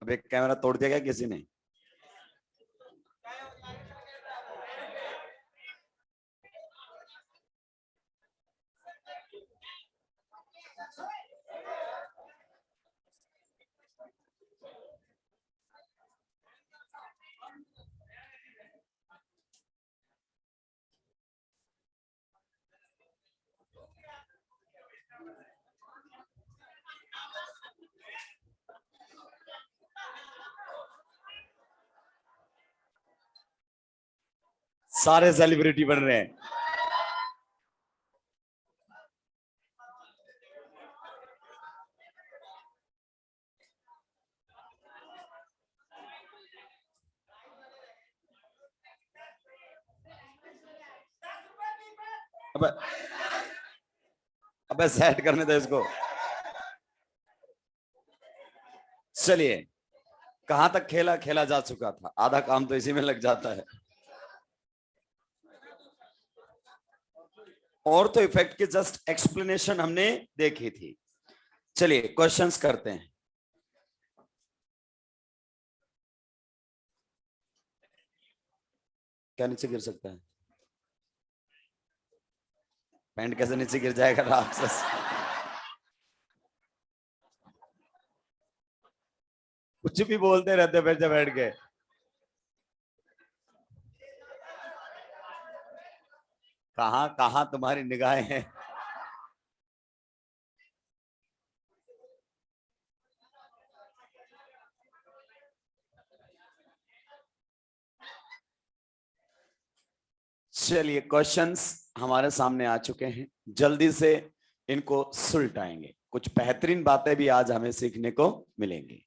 अब एक कैमरा तोड़ दिया क्या किसी ने? सारे सेलिब्रिटी बन रहे हैं। अब अबे सेट करने दो इसको। चलिए, कहां तक खेला खेला जा चुका था, आधा काम तो इसी में लग जाता है। और तो इफेक्ट की जस्ट एक्सप्लेनेशन हमने देखी थी। चलिए क्वेश्चंस करते हैं। क्या नीचे गिर सकता है? पैंट कैसे नीचे गिर जाएगा राक्षस? कुछ भी बोलते रहते फिर जब बैठ के। कहां कहां तुम्हारी निगाहें हैं? चलिए क्वेश्चंस हमारे सामने आ चुके हैं, जल्दी से इनको सुलटाएंगे। कुछ बेहतरीन बातें भी आज हमें सीखने को मिलेंगी।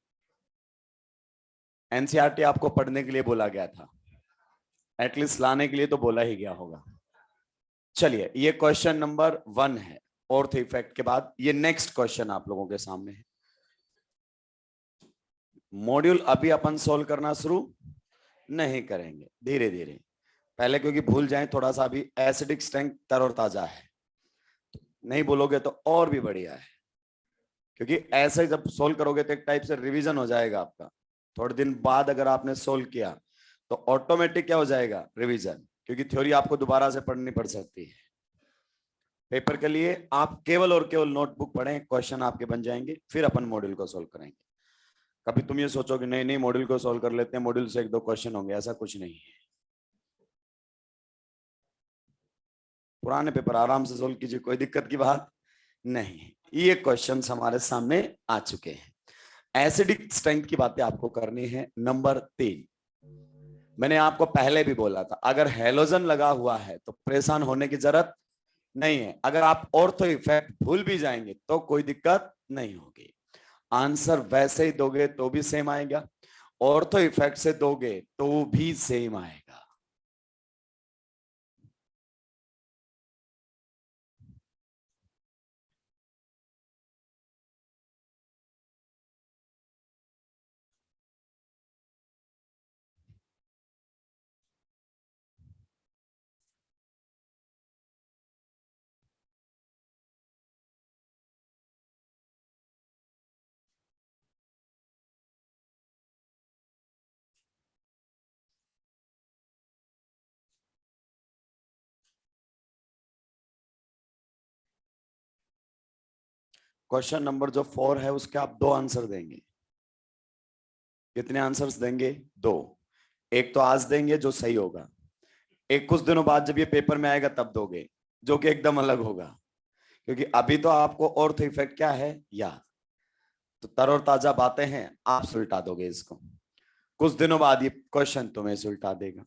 एनसीईआरटी आपको पढ़ने के लिए बोला गया था, एटलीस्ट लाने के लिए तो बोला ही गया होगा। चलिए ये क्वेश्चन नंबर 1 है ऑर्थ इफेक्ट के बाद। ये नेक्स्ट क्वेश्चन आप लोगों के सामने है। मॉड्यूल अभी अपन सोल्व करना शुरू नहीं करेंगे, धीरे धीरे पहले, क्योंकि भूल जाएं थोड़ा सा। अभी एसिडिक स्ट्रेंथ तरोताजा है, नहीं बोलोगे तो और भी बढ़िया है, क्योंकि ऐसे जब सोल्व करोगे तो एक टाइप से रिवीजन हो जाएगा आपका। थोड़े दिन बाद अगर आपने सोल्व किया तो ऑटोमेटिक क्या हो जाएगा, रिवीजन, क्योंकि थ्योरी आपको दोबारा से पढ़नी पड़ सकती है। पेपर के लिए आप केवल और केवल नोटबुक पढ़ें, क्वेश्चन आपके बन जाएंगे, फिर अपन मॉड्यूल को सोल्व करेंगे। कभी तुम ये सोचो कि नहीं नहीं मॉड्यूल को सोल्व कर लेते हैं, मॉड्यूल से 1-2 क्वेश्चन होंगे, ऐसा कुछ नहीं है। पुराने पेपर आराम से सोल्व कीजिए, कोई दिक्कत की बात नहीं। ये क्वेश्चंस हमारे सामने आ चुके हैं। एसिडिक स्ट्रेंथ की बातें आपको करनी है। नंबर 3, मैंने आपको पहले भी बोला था, अगर हेलोजन लगा हुआ है तो परेशान होने की जरूरत नहीं है। अगर आप ऑर्थो इफेक्ट भूल भी जाएंगे तो कोई दिक्कत नहीं होगी, आंसर वैसे ही दोगे तो भी सेम आएगा, ऑर्थो इफेक्ट से दोगे तो भी सेम आएगा। क्वेश्चन नंबर जो 4 है उसके आप 2 आंसर देंगे। कितने आंसर्स देंगे? 2। एक तो आज देंगे जो सही होगा, एक कुछ दिनों बाद जब ये पेपर में आएगा तब दोगे, जो कि एकदम अलग होगा, क्योंकि अभी तो आपको ऑर्थो इफेक्ट क्या है याद, तो तरोताजा ताजा बातें हैं, आप सुलटा दोगे इसको। कुछ दिनों बाद ये क्वेश्चन तुम्हें सुलटा देगा।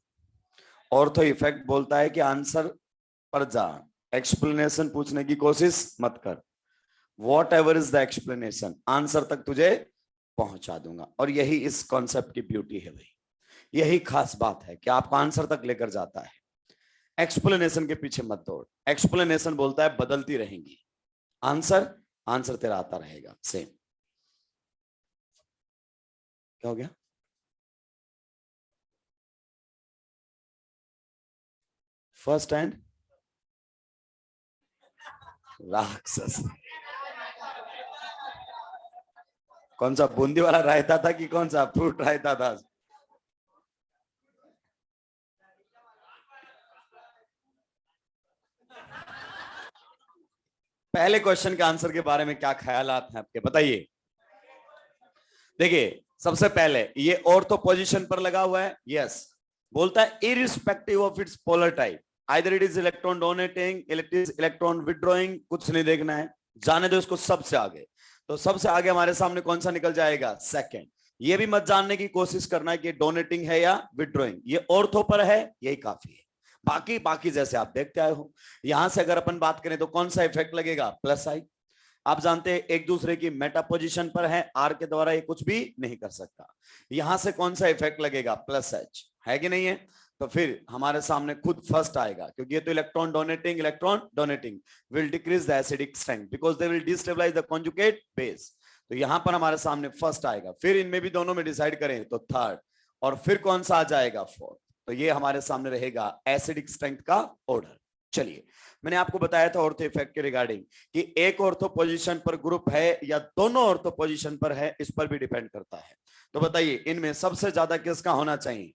ऑर्थो इफेक्ट बोलता है कि आंसर पर जा, एक्सप्लेनेशन पूछने की कोशिश मत कर। What ever is the explanation, answer तक तुझे पहुंचा दूंगा। और यही इस कॉन्सेप्ट की ब्यूटी है भाई, यही खास बात है कि आपको आंसर तक लेकर जाता है। एक्सप्लेनेशन के पीछे मत दौड़, एक्सप्लेनेशन बोलता है बदलती रहेंगी, आंसर आंसर तेरा आता रहेगा सेम। क्या हो गया? फर्स्ट हैंड राक्षस। कौन सा बूंदी वाला रायता था कि कौन सा फ्रूट रायता था? पहले क्वेश्चन के आंसर के बारे में क्या ख्यालात हैं आपके, बताइए। देखिए सबसे पहले ये ऑर्थो पोजीशन पर लगा हुआ है, यस। बोलता है irrespective of its polar type, either it is electron donating, electron withdrawing, कुछ नहीं देखना है, जाने दो इसको सबसे आगे। तो सबसे आगे हमारे सामने कौन सा निकल जाएगा? सेकंड। ये भी मत जानने की कोशिश करना है कि डोनेटिंग है या विड्रॉइंग, ये ऑर्थो पर है, यही काफी है। बाकी बाकी जैसे आप देखते आए हो। यहां से अगर अपन बात करें तो कौन सा इफेक्ट लगेगा? प्लस आई। आप जानते हैं एक दूसरे की मेटा पोजीशन पर है, आर के द्वारा ये कुछ भी नहीं कर सकता। यहां से कौन सा इफेक्ट लगेगा? प्लस एच, है कि नहीं है? तो फिर हमारे सामने खुद फर्स्ट आएगा, क्योंकि ये तो electron donating will decrease the acidic strength because they will destabilise the conjugate base. तो यहां पर हमारे सामने फर्स्ट आएगा, फिर इनमें भी दोनों में डिसाइड करें तो थर्ड, और फिर कौन सा आ जाएगा? फोर्थ। तो ये हमारे सामने रहेगा एसिडिक स्ट्रेंथ का ऑर्डर। चलिए, मैंने आपको बताया था ऑर्थो इफेक्ट के रिगार्डिंग कि एक ऑर्थो पोजीशन पर ग्रुप है या दोनों ऑर्थो पोजीशन पर है, इस पर भी डिपेंड करता है। तो बताइए इनमें सबसे ज्यादा किसका होना चाहिए?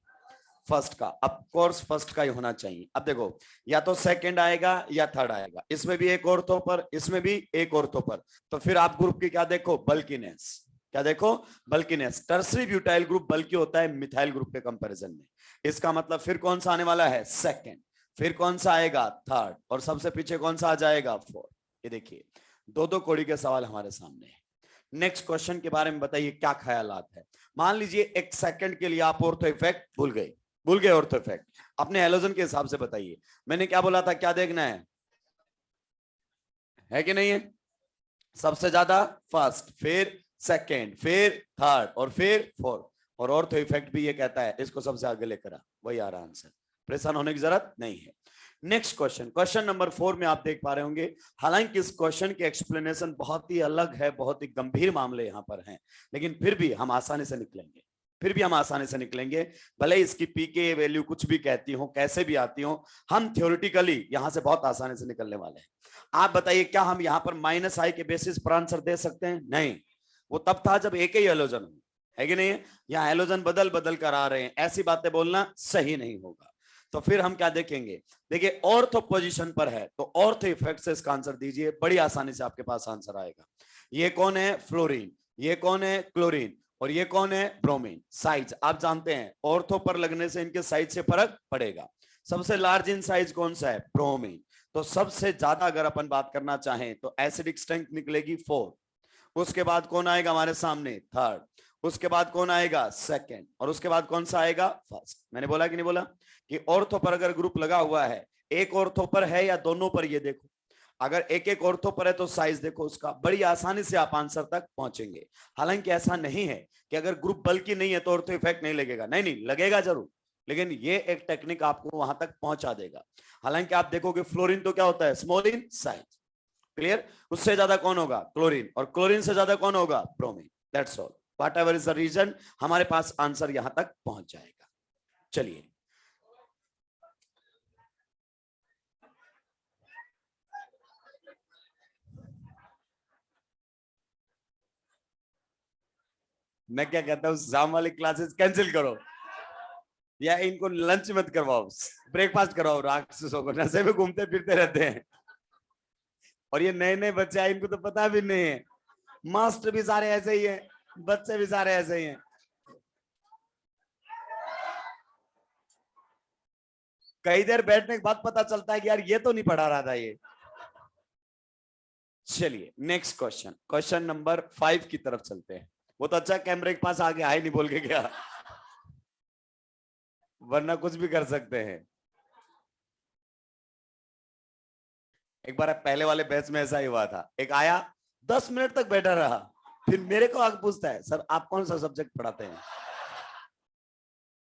फर्स्ट का। ऑफ कोर्स फर्स्ट का ही होना चाहिए। अब देखो, या तो सेकंड आएगा या थर्ड आएगा, इसमें भी एक ऑर्थो पर, इसमें भी एक ऑर्थो पर। तो फिर आप ग्रुप की क्या देखो? बल्कीनेस। क्या देखो? बल्कीनेस। टर्सरी ब्यूटाइल ग्रुप बल्कि होता है मिथाइल ग्रुप के कंपैरिजन में। इसका मतलब फिर कौन सा आने वाला है? सेकंड। फिर कौन सा आएगा? थर्ड। और सबसे पीछे कौन सा आ जाएगा? फोर्थ। ये देखिए दो दो कौड़ी के सवाल हमारे सामने है। नेक्स्ट क्वेश्चन के बारे में बताइए क्या ख्यालात है। मान लीजिए एक सेकंड के लिए आप ऑर्थो इफेक्ट भूल गए ऑर्थो इफेक्ट, अपने हेलोजन के हिसाब से बताइए। मैंने क्या बोला था, क्या देखना है कि नहीं है? सबसे ज्यादा फर्स्ट, फिर सेकंड, फिर थर्ड, और फिर फोर्थ। और ऑर्थो इफेक्ट भी ये कहता है इसको सबसे आगे लेकर आ, वही आ रहा आंसर। परेशान होने की जरूरत नहीं है। नेक्स्ट क्वेश्चन, क्वेश्चन नंबर 4 में आप देख पा रहे होंगे, हालांकि इस क्वेश्चन की एक्सप्लेनेशन बहुत ही अलग है, बहुत ही गंभीर मामले यहां पर हैं, लेकिन फिर भी हम आसानी से निकलेंगे। भले इसकी पीके वैल्यू कुछ भी कहती हो, कैसे भी आती हो, हम थ्योरेटिकली यहां से बहुत आसानी से निकलने वाले हैं। आप बताइए क्या हम यहां पर माइनस आई के बेसिस पर आंसर दे सकते हैं? नहीं, वो तब था जब एक ही हेलोजन हो, है कि नहीं? यहाँ हेलोजन बदल बदल कर आ रहे हैं, ऐसी बातें बोलना सही नहीं होगा। तो फिर हम क्या देखेंगे? देखिए ऑर्थो पोजीशन पर है तो ऑर्थो इफेक्ट से इसका आंसर दीजिए, बड़ी आसानी से आपके पास आंसर आएगा। ये कौन है? फ्लोरीन। ये कौन है? क्लोरीन। और ये कौन है? ब्रोमीन। साइज आप जानते हैं, ऑर्थो पर लगने से इनके साइज से फर्क पड़ेगा। सबसे लार्ज इन साइज कौन सा है? ब्रोमीन। तो सबसे ज्यादा अगर अपन बात करना चाहें तो एसिडिक स्ट्रेंथ निकलेगी 4। उसके बाद कौन आएगा हमारे सामने? थर्ड। उसके बाद कौन आएगा? सेकंड। और उसके बाद कौन सा आएगा? फर्स्ट। मैंने बोला कि नहीं बोला कि ऑर्थो पर अगर ग्रुप लगा हुआ है, एक ऑर्थो पर है या दोनों पर, ये देखो। अगर एक एक ऑर्थो पर है तो साइज देखो उसका, बड़ी आसानी से आप आंसर तक पहुंचेंगे। हालांकि ऐसा नहीं है कि अगर ग्रुप बल्कि नहीं है तो ऑर्थो इफेक्ट नहीं लगेगा, नहीं नहीं लगेगा जरूर, लेकिन ये एक टेक्निक आपको वहां तक पहुंचा देगा। हालांकि आप देखोगे फ्लोरीन तो क्या होता है? Small in size. क्लियर? उससे ज्यादा कौन होगा? क्लोरीन। और क्लोरीन से ज्यादा कौन होगा? Bromine. That's all, whatever is the reason, हमारे पास आंसर यहां तक पहुंच जाएगा। चलिए, मैं क्या कहता हूँ, शाम वाली क्लासेस कैंसिल करो, या इनको लंच मत करवाओ, ब्रेकफास्ट करवाओ। राक्षसों को नशे में घूमते फिरते रहते हैं, और ये नए नए बच्चे आए, इनको तो पता भी नहीं है। मास्टर भी सारे ऐसे ही हैं, बच्चे भी सारे ऐसे ही हैं। कई देर बैठने के बाद पता चलता है कि यार ये तो नहीं पढ़ा रहा था ये। चलिए नेक्स्ट क्वेश्चन, क्वेश्चन नंबर 5 की तरफ चलते हैं। वो तो अच्छा कैमरे के पास आगे हाय नहीं बोल के गया, वरना कुछ भी कर सकते हैं। एक बार पहले वाले बैच में ऐसा ही हुआ था, एक आया 10 मिनट तक बैठा रहा, फिर मेरे को आगे पूछता है, सर आप कौन सा सब्जेक्ट पढ़ाते हैं?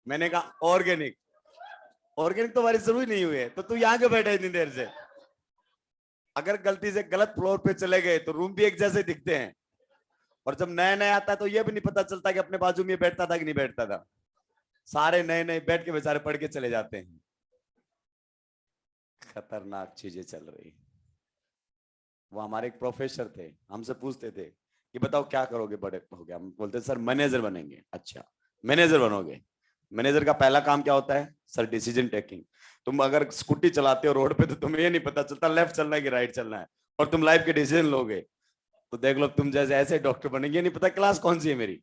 मैंने कहा ऑर्गेनिक। ऑर्गेनिक तो हमारी शुरू ही नहीं हुई है, तो तू यहाँ क्यों बैठा इतनी देर से? अगर गलती से गलत फ्लोर पे चले गए तो रूम भी एक जैसे दिखते हैं, और जब नया नया आता है तो ये भी नहीं पता चलता कि अपने बाजू में बैठता था कि नहीं बैठता था। सारे नए नए बैठ के बेचारे पढ़ के चले जाते हैं। खतरनाक चीजें चल रही। वो हमारे एक प्रोफेसर थे, हमसे पूछते थे कि बताओ क्या करोगे बड़े हो गया? हम बोलते हैं सर मैनेजर बनेंगे। अच्छा मैनेजर बनोगे, मैनेजर का पहला काम क्या होता है? Sir decision taking. तुम अगर स्कूटी चलाते हो रोड पे तो तुम्हें ये नहीं पता चलता लेफ्ट चलना है कि राइट चलना है, और तुम लाइफ के डिसीजन लोगे तो देख लो तुम जैसे ऐसे डॉक्टर बनेंगे, नहीं पता क्लास कौन सी है मेरी,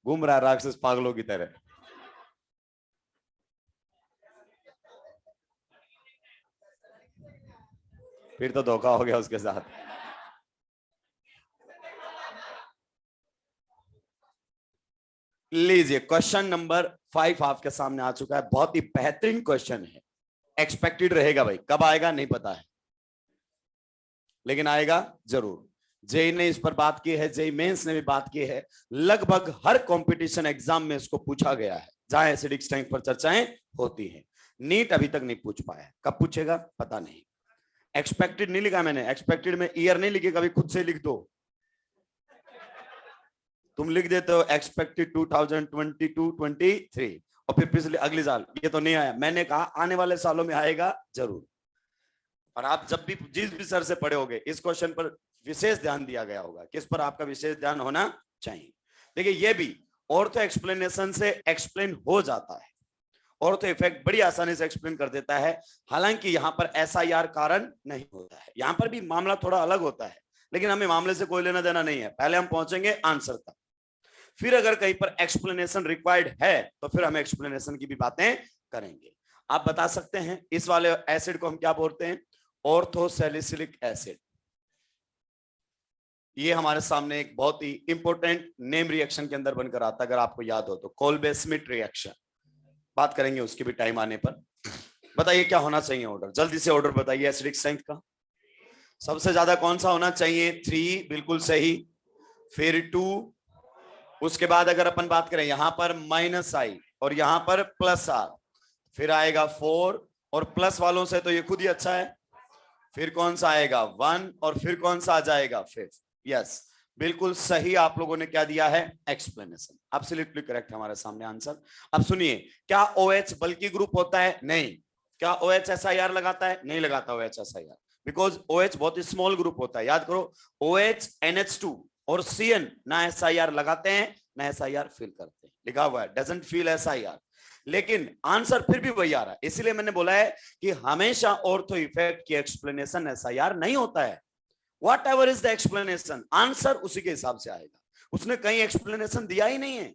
घूम रहा है राक्षस पागलों की तरह। फिर तो धोखा हो गया उसके साथ। लीजिए क्वेश्चन नंबर 5 आपके सामने आ चुका है, बहुत ही बेहतरीन क्वेश्चन है। एक्सपेक्टेड रहेगा भाई, कब आएगा नहीं पता है, लेकिन आएगा जरूर। जेई ने इस पर बात की है, जेई मेंस ने भी बात की है, लगभग हर कंपटीशन एग्जाम में इसको पूछा गया है जहां एसिडिक स्ट्रेंथ पर चर्चाएं होती हैं। नीट अभी तक नहीं पूछ पाया, कब पूछेगा पता नहीं। एक्सपेक्टेड नहीं लिखा मैंने, एक्सपेक्टेड में ईयर नहीं लिखे, कभी खुद से लिख दो। तुम लिख देते हो एक्सपेक्टेड 2022-23 और फिर पिछले अगले साल ये तो नहीं आया। मैंने कहा आने वाले सालों में आएगा जरूर। और आप जब भी जिस भी सर से पढ़े होंगे इस क्वेश्चन पर विशेष ध्यान दिया गया होगा, किस पर आपका विशेष ध्यान होना चाहिए। देखिए ये भी ऑर्थो एक्सप्लेनेशन से एक्सप्लेन हो जाता है, ऑर्थो इफेक्ट बड़ी आसानी से एक्सप्लेन कर देता है। हालांकि यहाँ पर SIR कारण नहीं होता है, यहाँ पर भी मामला थोड़ा अलग होता है, लेकिन हमें मामले से कोई लेना देना नहीं है। पहले हम पहुंचेंगे आंसर तक, फिर अगर कहीं पर एक्सप्लेनेशन रिक्वायर्ड है तो फिर हम एक्सप्लेनेशन की भी बातें करेंगे। आप बता सकते हैं इस वाले एसिड को हम क्या बोलते हैं? ऑर्थोसैलिसिलिक एसिड। ये हमारे सामने एक बहुत ही इंपॉर्टेंट नेम रिएक्शन के अंदर बनकर आता है, अगर आपको याद हो तो कोल्बे स्मिथ रिएक्शन, बात करेंगे उसकी भी टाइम आने पर। बताइए क्या होना चाहिए ऑर्डर, जल्दी से ऑर्डर बताइए एसिडिक स्ट्रेंथ का। सबसे ज्यादा कौन सा होना चाहिए? 3, बिल्कुल सही। फिर 2, उसके बाद अगर अपन बात करें यहां पर -I और यहां पर +R, फिर आएगा 4, और प्लस वालों से तो ये खुद ही अच्छा है। फिर कौन सा आएगा? 1, और फिर कौन सा आ जाएगा? 5। यस बिल्कुल सही, आप लोगों ने क्या दिया है? एक्सप्लेनेशन। एब्सोल्युटली करेक्ट हमारे सामने आंसर। अब सुनिए, क्या OH बल्कि ग्रुप होता है? नहीं। क्या OH SIR लगाता है? नहीं लगाता OH SIR, बिकॉज OH बहुत ही स्मॉल ग्रुप होता है। याद करो, OH NH2 और CN ना SIR लगाते हैं ना SIR फील करते हैं, लिखा हुआ है डजंट फील SIR। लेकिन आंसर फिर भी वही आ रहा है, इसलिए मैंने बोला है कि हमेशा ऑर्थो इफेक्ट की एक्सप्लेनेशन SIR नहीं होता है। What ever is the explanation, answer उसी के हिसाब से आएगा। उसने कहीं एक्सप्लेनेशन दिया ही नहीं है,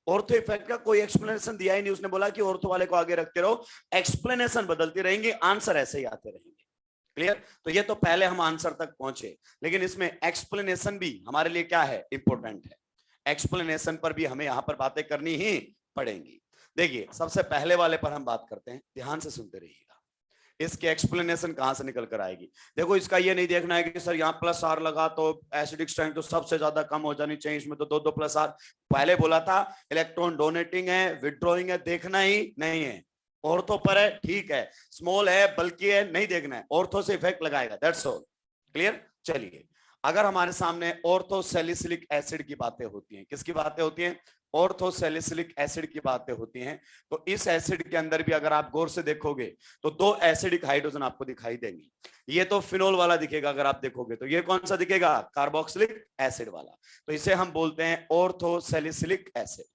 ऑर्थो इफेक्ट का कोई एक्सप्लेनेशन दिया ही नहीं। उसने बोला कि ऑर्थो वाले को आगे रखते रहो, एक्सप्लेनेशन बदलती रहेंगी, आंसर ऐसे ही आते रहेंगे। क्लियर? तो ये तो पहले हम आंसर तक पहुंचे, लेकिन इसमें एक्सप्लेनेशन भी हमारे लिए क्या है? इंपॉर्टेंट है। एक्सप्लेनेशन पर भी हमें यहां पर बातें करनी ही पड़ेंगी। देखिए सबसे पहले वाले पर हम बात करते हैं, ध्यान से सुनते रहिएगा। इसके एक्सप्लेनेशन कहां से निकल कर आएगी? देखो इसका ये नहीं देखना है कि सर यहाँ +R लगा तो एसिडिक स्ट्रेंथ तो सबसे ज्यादा कम हो जानी चाहिए, इसमें तो 2 +R। पहले बोला था इलेक्ट्रॉन डोनेटिंग है, विड्रॉइंग है, देखना ही नहीं है। ऑर्थो पर है ठीक है, स्मॉल है बल्कि है नहीं देखना है, ऑर्थो से इफेक्ट लगाएगा, दैट्स ऑल। क्लियर? चलिए, अगर हमारे सामने ऑर्थोसैलिसिलिक एसिड की बातें होती हैं, किसकी बातें होती हैं? ऑर्थोसैलिसिलिक एसिड की बातें होती हैं। तो इस एसिड के अंदर भी अगर आप गौर से देखोगे तो 2 एसिडिक हाइड्रोजन आपको दिखाई देंगी। ये तो फिनोल वाला दिखेगा, अगर आप देखोगे तो ये कौन सा दिखेगा? कार्बोक्सिलिक एसिड वाला। तो इसे हम बोलते हैं ऑर्थोसैलिसिलिक एसिड।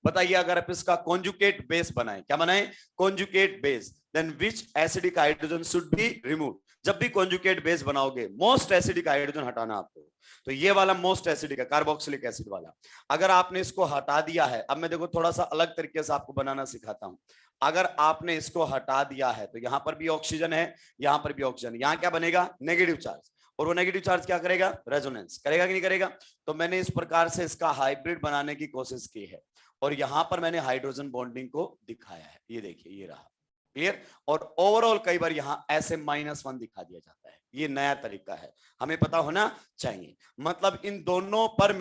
बताइए अगर आप इसका कॉन्जुगेट बेस बनाएं, क्या बनाएं? Conjugate base, then which acidic hydrogen should be remove. जब भी कॉन्जुगेट बेस बनाओगे मोस्ट एसिडिक हाइड्रोजन हटाना आपको। तो ये वाला मोस्ट एसिडिक है, कार्बोक्सिलिक एसिड वाला। अगर आपने इसको हटा दिया है, अब मैं देखो थोड़ा सा अलग तरीके से आपको बनाना सिखाता हूं। अगर आपने इसको हटा दिया है तो यहां पर भी ऑक्सीजन है, यहां पर भी ऑक्सीजन, यहां क्या बनेगा? Negative charge. और वो नेगेटिव चार्ज क्या करेगा? रेजोनेंस करेगा कि नहीं करेगा? तो मैंने इस प्रकार से इसका हाइब्रिड बनाने की कोशिश की है, और यहां पर मैंने हाइड्रोजन बॉन्डिंग को दिखाया है। ये देखिए ये रहा। क्लियर? और ओवरऑल कई बार यहां ऐसे -1 दिखा दिया जाता है, ये नया तरीका है, हमें पता होना चाहिए। मतलब इन दोनों पर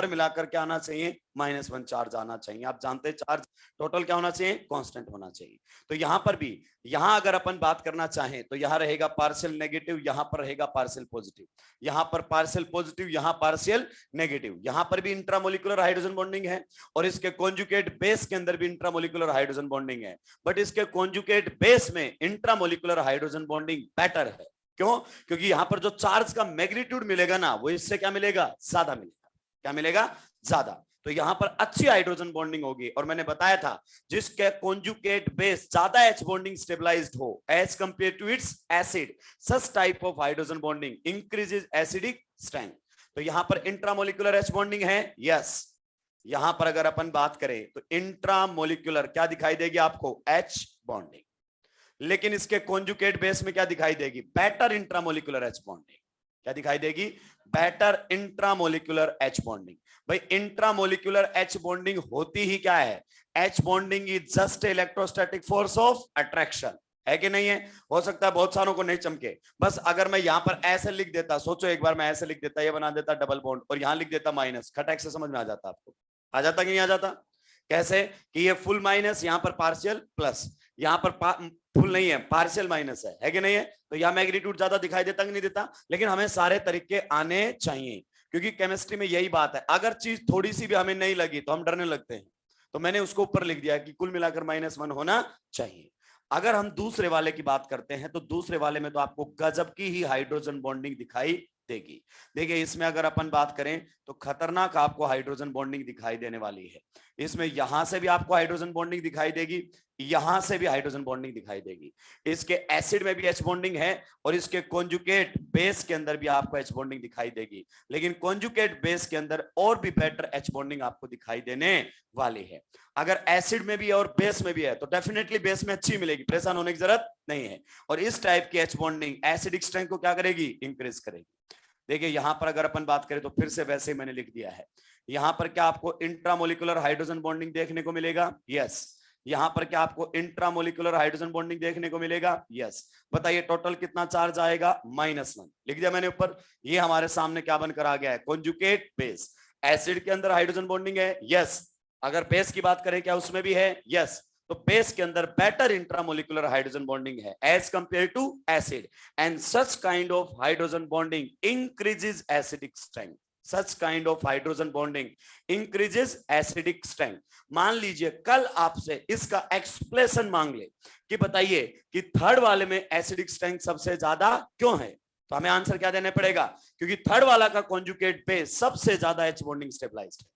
मिलाकर क्या आना चाहिए? -1 चार्ज आना चाहिए। आप जानते हैं चार्ज टोटल क्या होना चाहिए? कांस्टेंट होना चाहिए। तो यहां पर भी, यहां अगर अपन बात करना चाहें तो यहां रहेगा पार्शियल नेगेटिव, यहां पर रहेगा पार्शियल पॉजिटिव, यहां पर पार्शियल पॉजिटिव, यहां पार्शियल नेगेटिव। यहां पर भी इंट्रामोलिकुलर हाइड्रोजन बॉन्डिंग है, और इसके कॉन्जुगेट बेस के अंदर भी इंट्रामोलिकुलर हाइड्रोजन बॉन्डिंग है। बट इसके कॉन्जुगेट बेस में इंट्रामोलिकुलर हाइड्रोजन बॉन्डिंग बेटर है। क्यों? क्योंकि यहां पर जो चार्ज का मैग्नीट्यूड मिलेगा ना, वो इससे क्या मिलेगा? ज्यादा मिलेगा। क्या मिलेगा? ज्यादा। तो यहां पर अच्छी हाइड्रोजन बॉन्डिंग होगी। और मैंने बताया था जिसके कॉन्जुगेट बेस ज्यादा एच बॉन्डिंग स्टेबलाइज्ड हो as compare to its acid, such type of hydrogen bonding increases acidic strength. तो यहां पर इंट्रामोलिकुलर एच बॉन्डिंग है, यस। यहां पर अगर अपन बात करें तो इंट्रामोलिकुलर क्या दिखाई देगी आपको? H bonding. लेकिन इसके कॉन्जुगेट बेस में क्या दिखाई देगी? Better intramolecular H bonding. क्या दिखाई देगी? Better intramolecular H bonding. भाई इंट्रामोलिकुलर एच बॉन्डिंग होती ही क्या है? H bonding is just electrostatic force of attraction, है कि नहीं है? हो सकता है बहुत सारों को नहीं चमके। बस अगर मैं यहां पर ऐसे लिख देता, सोचो एक बार मैं ऐसे लिख देता, ये बना देता डबल बॉन्ड और यहां लिख देता माइनस, खटक से समझ में आ जाता आपको? आ जाता कि नहीं आ जाता? कैसे? कि ये फुल माइनस, यहां पर पार्शियल प्लस, यहां पर फुल नहीं है, पार्शियल माइनस है कि नहीं है? तो यहां मैग्नीट्यूड ज्यादा दिखाई देता कि नहीं देता? लेकिन हमें सारे तरीके आने चाहिए, क्योंकि केमिस्ट्री में यही बात है। अगर चीज थोड़ी सी भी हमें नहीं लगी तो हम डरने लगते हैं। तो मैंने उसको ऊपर लिख दिया कि कुल मिलाकर -1 होना चाहिए। अगर हम दूसरे वाले की बात करते हैं तो दूसरे वाले में तो आपको गजब की ही हाइड्रोजन बॉन्डिंग दिखाई देगी। देखिए इसमें अगर अपन बात करें तो खतरनाक आपको हाइड्रोजन बॉन्डिंग दिखाई देने वाली है। इसमें यहां से भी आपको हाइड्रोजन बॉन्डिंग दिखाई देगी, यहां से भी हाइड्रोजन बॉन्डिंग दिखाई देगी। इसके एसिड में भी एच बॉन्डिंग है और इसके कॉन्जुगेट बेस के अंदर भी आपको एच बॉन्डिंग दिखाई देगी। लेकिन कॉन्जुगेट बेस के अंदर और भी बेटर एच बॉन्डिंग आपको दिखाई देने वाली है। अगर एसिड में भी है और बेस में भी है तो डेफिनेटली बेस में अच्छी मिलेगी, परेशान होने की जरूरत नहीं है। और इस टाइप की एच बॉन्डिंग एसिडिक स्ट्रेंथ को क्या करेगी? इंक्रीज करेगी। देखिए यहां पर अगर अपन बात करें तो फिर से वैसे ही मैंने लिख दिया है। यहां पर क्या आपको इंट्रामोलिकुलर हाइड्रोजन बॉन्डिंग देखने को मिलेगा? यस। यहां पर क्या आपको इंट्रामोलिकुलर हाइड्रोजन बॉन्डिंग देखने को मिलेगा? यस। बताइए टोटल कितना चार्ज आएगा? -1 लिख दिया मैंने ऊपर। ये हमारे सामने क्या बनकर आ गया है? Conjugate base. एसिड के अंदर हाइड्रोजन बॉन्डिंग है, यस। अगर बेस की बात करें क्या उसमें भी है? यस। तो बेस के अंदर बेटर इंट्रामोलिकुलर हाइड्रोजन बॉन्डिंग है as compare to acid, and such kind of hydrogen bonding increases acidic strength. Such kind of hydrogen bonding increases acidic strength. मान लीजिए कल आपसे इसका एक्सप्लेनेशन मांग ले कि बताइए कि थर्ड वाले में एसिडिक स्ट्रेंथ सबसे ज्यादा क्यों है, तो हमें आंसर क्या देना पड़ेगा? क्योंकि थर्ड वाला का कॉन्जुगेट बेस सबसे ज्यादा एच बॉन्डिंग स्टेबलाइज्ड है।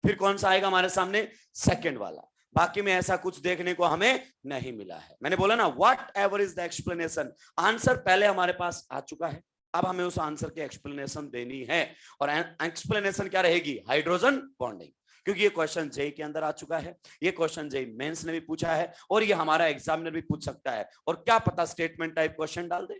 फिर कौन सा आएगा हमारे सामने? सेकंड वाला। बाकी में ऐसा कुछ देखने को हमें नहीं मिला है। मैंने बोला ना what ever is the explanation, answer पहले हमारे पास आ चुका है, अब हमें उस आंसर की एक्सप्लेनेशन देनी है। और एक्सप्लेनेशन क्या रहेगी? Hydrogen bonding. क्योंकि ये क्वेश्चन जेई के अंदर आ चुका है, ये क्वेश्चन जेई मेंस ने भी पूछा है और ये हमारा एग्जामिनर भी पूछ सकता है। और क्या पता स्टेटमेंट टाइप क्वेश्चन डाल दे।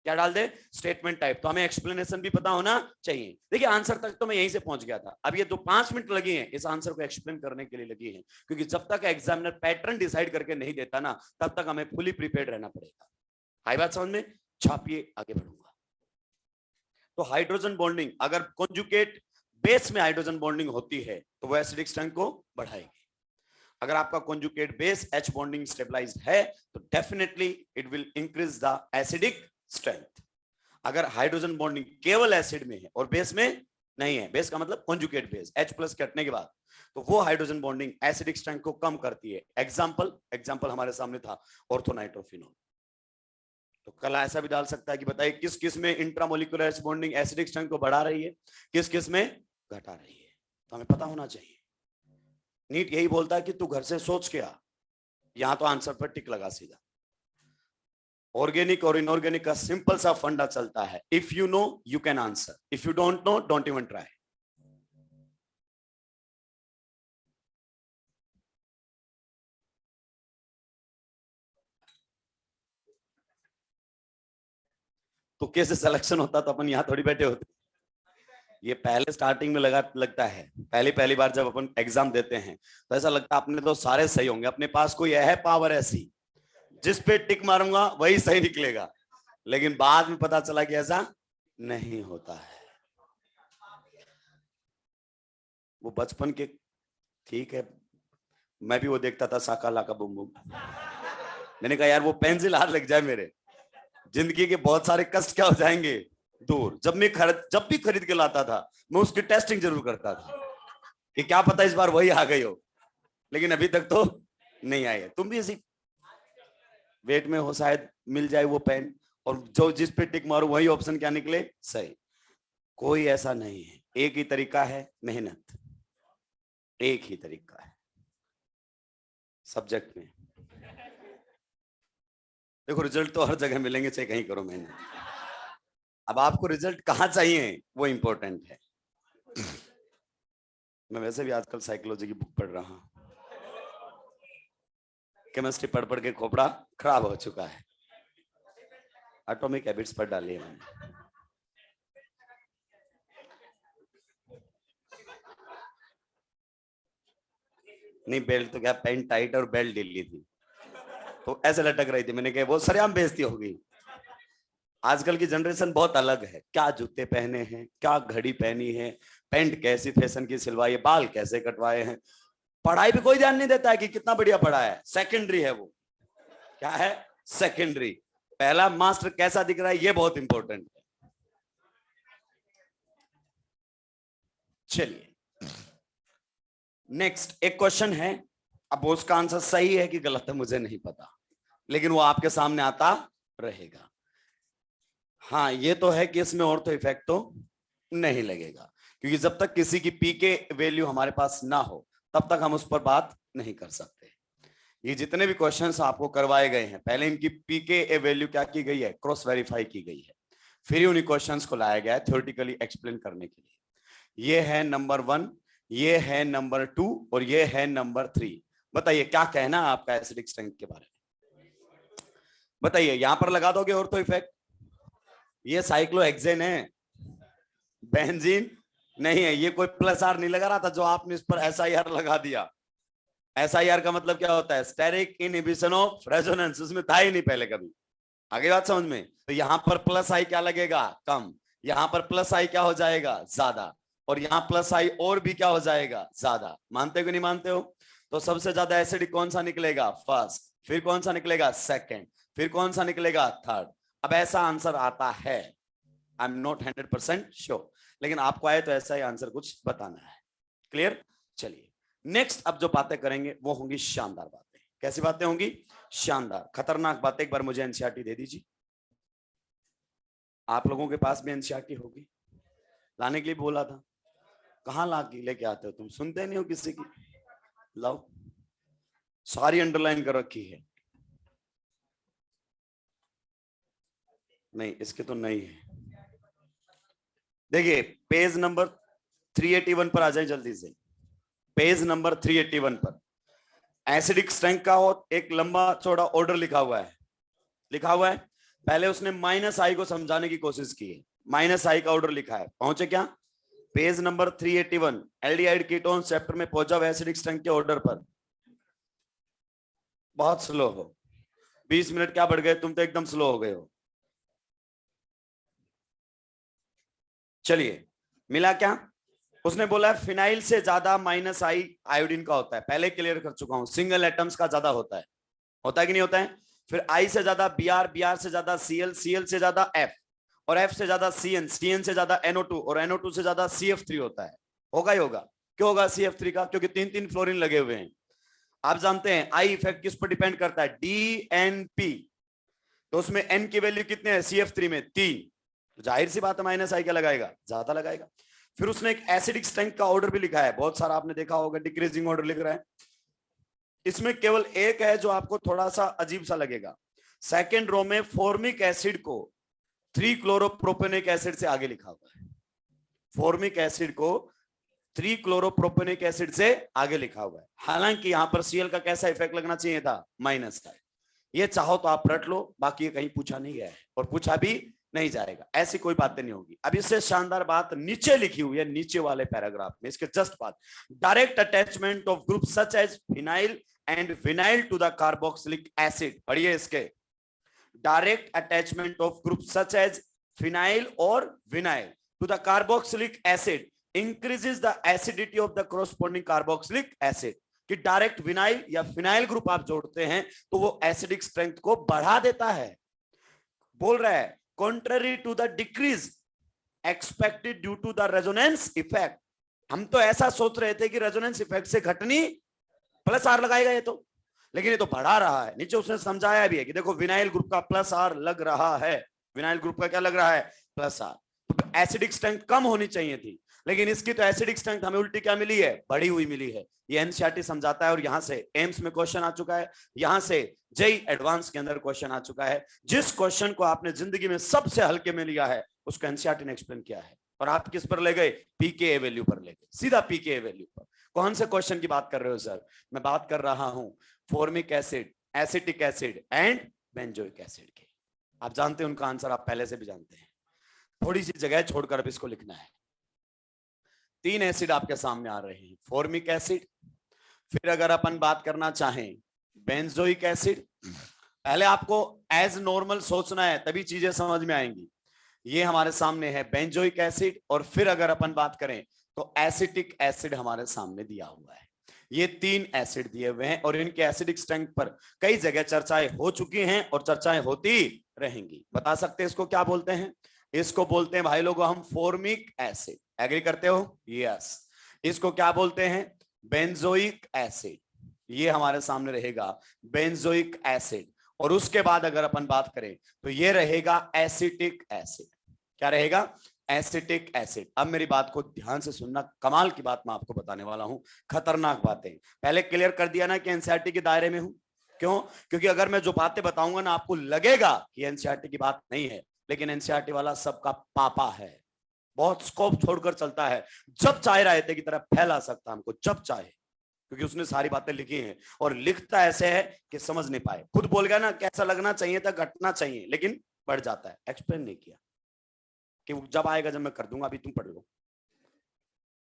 क्या डाल दे? Statement type. तो हमें एक्सप्लेनेशन भी पता होना चाहिए। देखिए आंसर तक तो मैं यहीं से पहुंच गया था, अब ये जो 5 मिनट लगे हैं इस आंसर को एक्सप्लेन करने के लिए लगी हैं, क्योंकि जब तक एग्जामिनर पैटर्न डिसाइड करके नहीं देता ना तब तक हमें फुली प्रिपेयर्ड रहना पड़ेगा। आई बात समझ में? छापिए, आगे बढ़ूंगा। तो हाइड्रोजन बॉन्डिंग अगर कॉन्जुगेट बेस में हाइड्रोजन बॉन्डिंग होती है तो वो एसिडिक स्ट्रेंथ को बढ़ाएगी। अगर आपका conjugate base H bonding stabilized है तो definitely it will increase the acidic strength. अगर हाइड्रोजन बॉन्डिंग केवल एसिड में है और बेस में नहीं है, बेस का मतलब कॉन्जुगेट बेस H प्लस कटने के बाद, तो वो हाइड्रोजन बॉन्डिंग एसिडिक स्ट्रेंथ को कम करती है। एग्जांपल हमारे सामने था ऑर्थोनाइट्रोफिनॉल। तो कल ऐसा भी डाल सकता है कि बताइए किस किस में intramolecular H bonding acidic strength को बढ़ा रही है, किस किस में घटा रही है। तो हमें पता होना चाहिए। नीट यही बोलता है कि तू घर से सोच के आ, यहां तो आंसर पर टिक लगा सीधा। ऑर्गेनिक और इनऑर्गेनिक का सिंपल सा फंडा चलता है, if you know you can answer, if you don't know don't even try. तो कैसे सिलेक्शन होता तो अपन यहां थोड़ी बैठे होते। ये पहले स्टार्टिंग में लगता है, पहली बार जब अपन एग्जाम देते हैं तो ऐसा लगता है अपने तो सारे सही होंगे, अपने पास कोई है पावर ऐसी जिस पे टिक मारूंगा वही सही निकलेगा। लेकिन बाद में पता चला कि ऐसा नहीं होता है। वो बचपन के, ठीक है, मैं भी वो देखता था साका लाका बुम बुम। मैंने कहा यार वो पेंसिल हाथ लग जाए मेरे, जिंदगी के बहुत सारे कष्ट क्या हो जाएंगे दूर। जब भी खरीद के लाता था मैं उसकी टेस्टिंग जरूर करता था कि क्या पता इस बार वही आ गई हो, लेकिन अभी तक तो नहीं आई है। तुम भी ऐसी वेट में हो, शायद मिल जाए वो पेन और जो जिस पे टिक मारो वही ऑप्शन क्या निकले, सही। कोई ऐसा नहीं है, एक ही तरीका है मेहनत, एक ही तरीका है सब्जेक्ट में। देखो रिजल्ट तो हर जगह मिलेंगे, चाहे कहीं करो मेहनत। अब आपको रिजल्ट कहाँ चाहिए वो इंपॉर्टेंट है। मैं वैसे भी आजकल साइकोलॉजी की बुक पढ़ रहा हूं, केमिस्ट्री पढ़ पढ़ के खोपड़ा खराब हो चुका है, एटॉमिक हैबिट्स पढ़ डाली है मैंने। नहीं बेल्ट तो क्या, पैंट टाइट और बेल्ट ढीली थी तो ऐसे लटक रही थी, मैंने कहा वो सरेआम बेइज्जती होगी। आजकल की जनरेशन बहुत अलग है, क्या जूते पहने हैं, क्या घड़ी पहनी है, पैंट कैसी फैशन की सिलवाई है, बाल कैसे कटवाए हैं। पढ़ाई पे कोई ध्यान नहीं देता है कि कितना बढ़िया पढ़ा है, सेकेंडरी है वो। क्या है, सेकेंडरी। पहला मास्टर कैसा दिख रहा है ये बहुत इंपॉर्टेंट है। चलिए नेक्स्ट एक क्वेश्चन है, अब उसका आंसर सही है कि गलत है मुझे नहीं पता, लेकिन वो आपके सामने आता रहेगा। हाँ ये तो है कि इसमें और तो इफेक्ट तो नहीं लगेगा, क्योंकि जब तक किसी की पी के वैल्यू हमारे पास ना हो तब तक हम उस पर बात नहीं कर सकते। ये जितने भी क्वेश्चंस आपको करवाए गए हैं, पहले इनकी पी के वैल्यू क्या की गई है, क्रॉस वेरीफाई की गई है, फिर उन्हीं क्वेश्चंस को लाया गया है थ्योरेटिकली एक्सप्लेन करने के लिए। ये है नंबर 1, ये है नंबर 2 और ये है नंबर 3। बताइए क्या कहना है आपका एसिडिक स्ट्रेंथ के बारे में, बताइए। यहां पर लगा दोगे और तो इफेक्ट, ये साइक्लोहेक्सेन है, बेंजीन नहीं है। ये कोई प्लस आर नहीं लगा रहा था जो आपने इस पर SIR लगा दिया। SIR का मतलब क्या होता है, स्टेरिक इनहिबिशन ऑफ रेजोनेंस, उसमें था ही नहीं पहले कभी। आगे बात समझ में। तो यहां पर प्लस आई क्या लगेगा, कम, यहां पर प्लस आई क्या हो जाएगा, ज्यादा, और यहां प्लस आई और भी क्या हो जाएगा, ज्यादा। मानते हो कि नहीं मानते हो। तो सबसे ज्यादा एसिडिक कौन सा निकलेगा, फर्स्ट, फिर कौन सा निकलेगा, सेकंड, फिर कौन सा निकलेगा, थर्ड। अब ऐसा आंसर आता है, आई एम नॉट 100% श्योर, लेकिन आपको आए तो ऐसा ही आंसर कुछ बताना है। क्लियर। चलिए नेक्स्ट अब जो बातें करेंगे वो होंगी शानदार बातें। कैसी बातें होंगी, शानदार खतरनाक बातें। एक बार मुझे एनसीईआरटी दे दीजिए। आप लोगों के पास भी एनसीईआरटी होगी, लाने के लिए बोला था, कहां ला के लेके आते हो तुम, सुनते नहीं हो किसी की। लाओ, सारी अंडरलाइन कर रखी है। नहीं इसके तो नहीं है। देखिए पेज नंबर 381 पर आ जाए जल्दी से, पेज नंबर 381 पर एसिडिक स्ट्रेंथ का एक लंबा चौड़ा ऑर्डर लिखा हुआ है, लिखा हुआ है। पहले उसने -I को समझाने की कोशिश की है, -I का ऑर्डर लिखा है। पहुंचे क्या, page number 381 aldehyde ketone chapter में पहुंचा एसिडिक स्ट्रेंथ के ऑर्डर पर। बहुत स्लो हो, 20 मिनट क्या बढ़ गए, तुम तो एकदम स्लो हो गए हो। चलिए मिला क्या, उसने बोला है फिनाइल से ज्यादा -I आयोडीन का होता है, पहले क्लियर कर चुका हूं, सिंगल एटम्स का ज्यादा होता है कि नहीं होता है। फिर I से ज्यादा Br से ज्यादा Cl से ज्यादा F, और F से ज्यादा Cn से ज्यादा NO2, और NO2 से ज्यादा CF3 होता है। होगा ही होगा। क्यों होगा CF3 का, क्योंकि 3 फ्लोरीन लगे हुए हैं। आप जानते हैं I इफेक्ट किस पर डिपेंड करता है, DNP। तो उसमें N की वैल्यू कितने है, CF3 में 3, तो जाहिर सी बात है -I क्या लगाएगा, ज्यादा लगाएगा। फिर उसने एक एसिडिक स्ट्रेंथ का ऑर्डर भी लिखा है, बहुत सारा आपने देखा होगा, डिक्रीजिंग ऑर्डर लिख रहा है। इसमें केवल एक है जो आपको थोड़ा सा अजीब सा लगेगा, सेकेंड रो में फॉर्मिक एसिड को 3-क्लोरोप्रोपेनिक एसिड से आगे लिखा हुआ है, फॉर्मिक एसिड को 3-क्लोरोप्रोपेनिक एसिड से आगे लिखा हुआ है। हालांकि यहां पर Cl का कैसा इफेक्ट लगना चाहिए था, -I। ये चाहो तो आप रट लो, बाकी ये कहीं पूछा नहीं गया है और पूछा भी नहीं जाएगा, ऐसी कोई बातें नहीं होगी। अब इससे शानदार बात नीचे लिखी हुई है, नीचे वाले पैराग्राफ में, इसके जस्ट बाद, direct attachment of group such as phenyl and vinyl to the carboxylic acid. पढ़िए इसके, direct attachment of group such as phenyl और vinyl to the carboxylic acid increases the acidity of the corresponding carboxylic acid. कि direct vinyl या phenyl group आप जोड़ते हैं तो वो एसिडिक स्ट्रेंथ को बढ़ा देता है। बोल रहा है contrary to the decrease expected due to the resonance effect। हम तो ऐसा सोच रहे थे कि रेजोनेंस इफेक्ट से घटनी, +R लगाएगा ये तो, लेकिन ये तो बढ़ा रहा है। नीचे उसने समझाया भी है कि देखो विनाइल ग्रुप का +R लग रहा है, विनाइल ग्रुप का क्या लग रहा है, प्लस आर। तो एसिडिक स्ट्रेंथ कम होनी चाहिए थी, लेकिन इसकी तो एसिडिक स्ट्रेंथ हमें उल्टी क्या मिली है, बढ़ी हुई मिली है। ये एनसीईआरटी समझाता है, और यहां से एम्स में क्वेश्चन आ चुका है, यहां से जेईई एडवांस के अंदर क्वेश्चन आ चुका है। जिस क्वेश्चन को आपने जिंदगी में सबसे हल्के में लिया है, उसको एनसीईआरटी ने एक्सप्लेन किया है, और आप किस पर ले गए, पीके वैल्यू पर ले गए, सीधा पीके वैल्यू पर। कौन से क्वेश्चन की बात कर रहे हो सर, मैं बात कर रहा हूं formic acid, acetic acid and benzoic acid के। आप जानते हैं उनका आंसर, आप पहले से भी जानते हैं, थोड़ी सी जगह छोड़कर अब इसको लिखना है। 3 एसिड आपके सामने आ रहे हैं, फॉर्मिक एसिड, फिर अगर अपन बात करना चाहें बेंजोइक एसिड। पहले आपको एज नॉर्मल सोचना है, तभी चीजें समझ में आएंगी। ये हमारे सामने है बेंजोइक एसिड, और फिर अगर अपन बात करें तो एसिटिक एसिड हमारे सामने दिया हुआ है। ये 3 एसिड दिए हुए हैं, और इनके एसिडिक स्ट्रेंथ पर कई जगह चर्चाएं हो चुकी हैं और चर्चाएं होती रहेंगी। बता सकते हैं इसको क्या बोलते हैं, इसको बोलते हैं भाई लोगों हम फॉर्मिक एसिड। एग्री करते हो, यस। इसको क्या बोलते हैं, बेंजोइक एसिड। ये हमारे सामने रहेगा बेंजोइक एसिड, और उसके बाद अगर अपन बात करें तो ये रहेगा एसिटिक एसिड। क्या रहेगा, एसिटिक एसिड। अब मेरी बात को ध्यान से सुनना, कमाल की बात मैं आपको बताने वाला हूं, खतरनाक बातें। पहले क्लियर कर दिया ना कि एनसीईआरटी के दायरे में हूं, क्यों, क्योंकि अगर मैं जो बातें बताऊंगा ना आपको लगेगा कि एनसीईआरटी की बात नहीं है, लेकिन एनसीईआरटी वाला सबका पापा है, बहुत स्कोप छोड़कर चलता है, जब चाहे रायते की तरह फैला सकता हमको, जब चाहे, क्योंकि उसने सारी बातें लिखी हैं, और लिखता ऐसे है कि समझ नहीं पाए। खुद बोल गया ना कैसा लगना चाहिए था, घटना चाहिए, लेकिन बढ़ जाता है, एक्सप्लेन नहीं किया कि जब आएगा जब मैं कर दूंगा, अभी तुम पढ़ लो।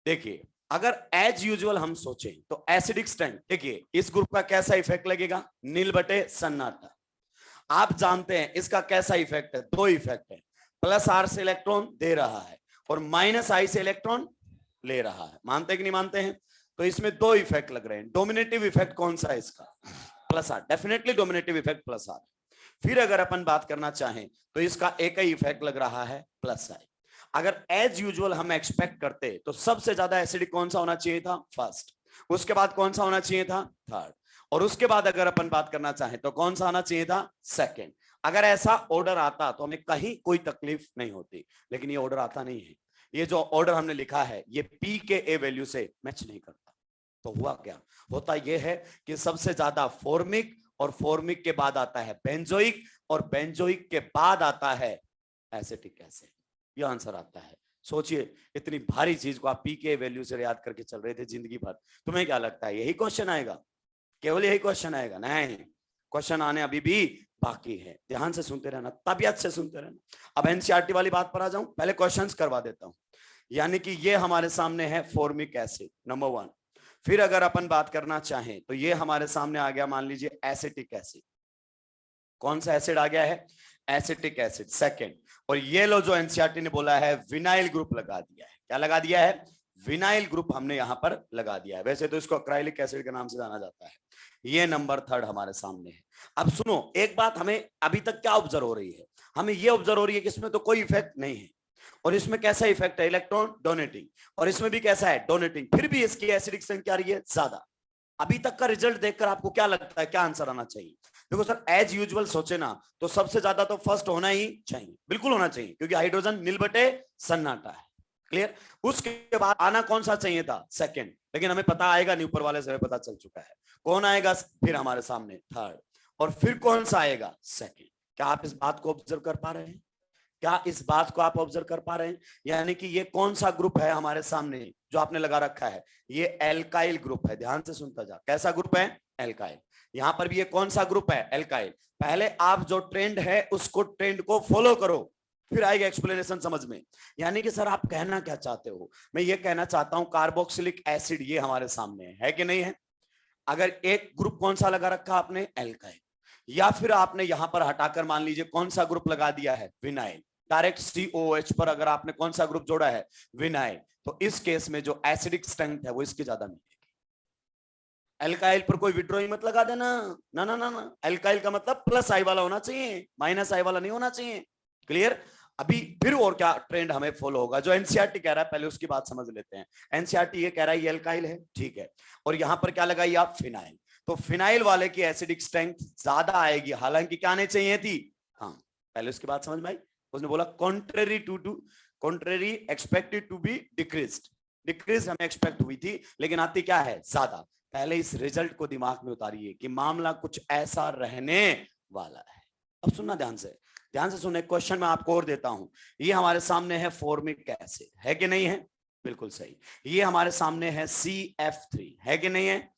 देखिए अगर एज यूजुअल हम सोचें तो एसिडिक स्ट्रेंथ, देखिए इस ग्रुप का कैसा इफेक्ट लगेगा, नील बटे सन्नाटा। आप जानते हैं इसका कैसा इफेक्ट है, 2 इफेक्ट है, प्लस आर से इलेक्ट्रॉन दे रहा है और माइनस आई से इलेक्ट्रॉन ले रहा है। मानते कि नहीं मानते हैं, तो इसमें 2 इफेक्ट लग रहे हैं। डोमिनेटिव इफेक्ट कौन सा है इसका, plus R, definitely dominative effect plus R. फिर अगर अपन बात करना चाहें तो इसका एक ही इफेक्ट लग रहा है, प्लस आई। अगर एज यूजुअल हम एक्सपेक्ट करते तो सबसे ज्यादा एसिडिक कौन सा होना चाहिए था, फर्स्ट, उसके बाद कौन सा होना चाहिए था, थर्ड, और उसके बाद अगर अपन बात करना चाहें तो कौन सा आना चाहिए था, सेकंड। अगर ऐसा ऑर्डर आता तो हमें कहीं कोई तकलीफ नहीं होती, लेकिन ये ऑर्डर आता नहीं है। ये जो ऑर्डर हमने लिखा है ये पी के ए वैल्यू से मैच नहीं करता। तो हुआ क्या, होता यह है कि सबसे ज्यादा फॉर्मिक, और फॉर्मिक के बाद आता है बेंजोइक, और बेंजोइक के बाद आता है एसिटिक एसिड। ये आंसर आता है। सोचिए इतनी भारी चीज को आप पी के वैल्यू से याद करके चल रहे थे जिंदगी भर, तुम्हें क्या लगता है यही क्वेश्चन आएगा, केवल यही क्वेश्चन आएगा? नहीं, क्वेश्चन आने अभी भी बाकी है। ध्यान से सुनते रहना, तबियत से सुनते रहना। अब एनसीईआरटी वाली बात पर आ जाऊं, पहले क्वेश्चंस करवा देता हूं। यानी कि ये हमारे सामने है फॉर्मिक एसिड नंबर 1। फिर अगर अपन बात करना चाहें तो ये हमारे सामने आ गया, मान लीजिए एसिटिक एसिड। कौन सा एसिड आ गया है, एसिटिक एसिड, सेकंड। और ये लो जो एनसीईआरटी ने बोला है विनाइल ग्रुप लगा दिया है। क्या लगा दिया है, विनाइल ग्रुप हमने यहां पर लगा दिया है। वैसे तो इसको एक्राइलिक एसिड के नाम से जाना जाता है। ये नंबर 3 हमारे सामने है। अब सुनो एक बात, हमें अभी तक क्या ऑब्जर्व हो रही है, हमें ये ऑब्जर्व हो रही है कि इसमें तो कोई इफेक्ट नहीं है, और इसमें कैसा इफेक्ट है, इलेक्ट्रॉन डोनेटिंग, और इसमें भी कैसा है, डोनेटिंग, फिर भी इसकी एसिडिक स्ट्रेंथ क्या रही है, ज्यादा। अभी तक का रिजल्ट देखकर आपको क्या लगता है, क्या आंसर आना चाहिए? देखो सर एज यूजुअल सोचे ना तो सबसे ज्यादा तो फर्स्ट होना ही चाहिए, बिल्कुल होना चाहिए, क्योंकि हाइड्रोजन नील बटे सन्नाटा है, क्लियर। उसके बाद आना कौन सा चाहिए था, सेकंड, लेकिन हमें पता आएगा नहीं, ऊपर वाले से पता चल चुका है कौन आएगा फिर हमारे सामने, थर्ड, और फिर कौन सा आएगा, सेकंड। क्या आप इस बात को ऑब्जर्व कर पा रहे हैं, क्या इस बात को आप ऑब्जर्व कर पा रहे हैं? यानी कि ये कौन सा ग्रुप है हमारे सामने जो आपने लगा रखा है, ये एल्काइल ग्रुप है। ध्यान से सुनता जा, कैसा ग्रुप है, एल्काइल। यहां पर भी ये कौन सा ग्रुप है, एल्काइल। पहले आप जो ट्रेंड है उसको, ट्रेंड को फॉलो करो, फिर आएगा एक्सप्लेनेशन समझ में। यानी कि सर आप कहना क्या चाहते हो, मैं ये कहना चाहता हूं कार्बोक्सिलिक एसिड ये हमारे सामने है कि नहीं है। अगर एक ग्रुप कौन सा लगा रखा आपने, एल्काइल, या फिर आपने यहां पर हटाकर मान लीजिए कौन सा ग्रुप लगा दिया है, विनाइल। डायरेक्ट COH पर अगर आपने कौन सा ग्रुप जोड़ा है, विनाइल, तो इस केस में जो एसिडिक स्ट्रेंथ है वो इसकी ज्यादा मिलेगी। एल्काइल पर कोई विड्रॉइंग मत लगा देना, ना ना ना ना, एल्काइल का मतलब प्लस आई वाला होना चाहिए, माइनस आई वाला नहीं होना चाहिए, क्लियर। अभी फिर और क्या ट्रेंड हमें फॉलो होगा, जो एनसीईआरटी कह रहा है पहले उसकी बात समझ लेते हैं। एनसीईआरटी ये कह रहा है ये एल्काइल है, ठीक है, और यहां पर क्या लगाई आप, फिनाइल। तो फिनाइल वाले की एसिडिक स्ट्रेंथ ज्यादा आएगी, हालांकि क्या आनी चाहिए थी, हाँ, पहले उसकी बात समझ में आई, उसने बोला contrary to contrary expected to be decreased, decrease हमें एक्सपेक्ट हुई थी लेकिन आती क्या है, ज्यादा। पहले इस रिजल्ट को दिमाग में उतारिए कि मामला कुछ ऐसा रहने वाला है। अब सुनना ध्यान से सुने। क्वेश्चन मैं आपको और देता हूं। ये हमारे सामने है फॉर्मिक एसिड, है कि नहीं है? बिल्कुल सही। ये हमारे सामने है CF3, है कि नहीं है?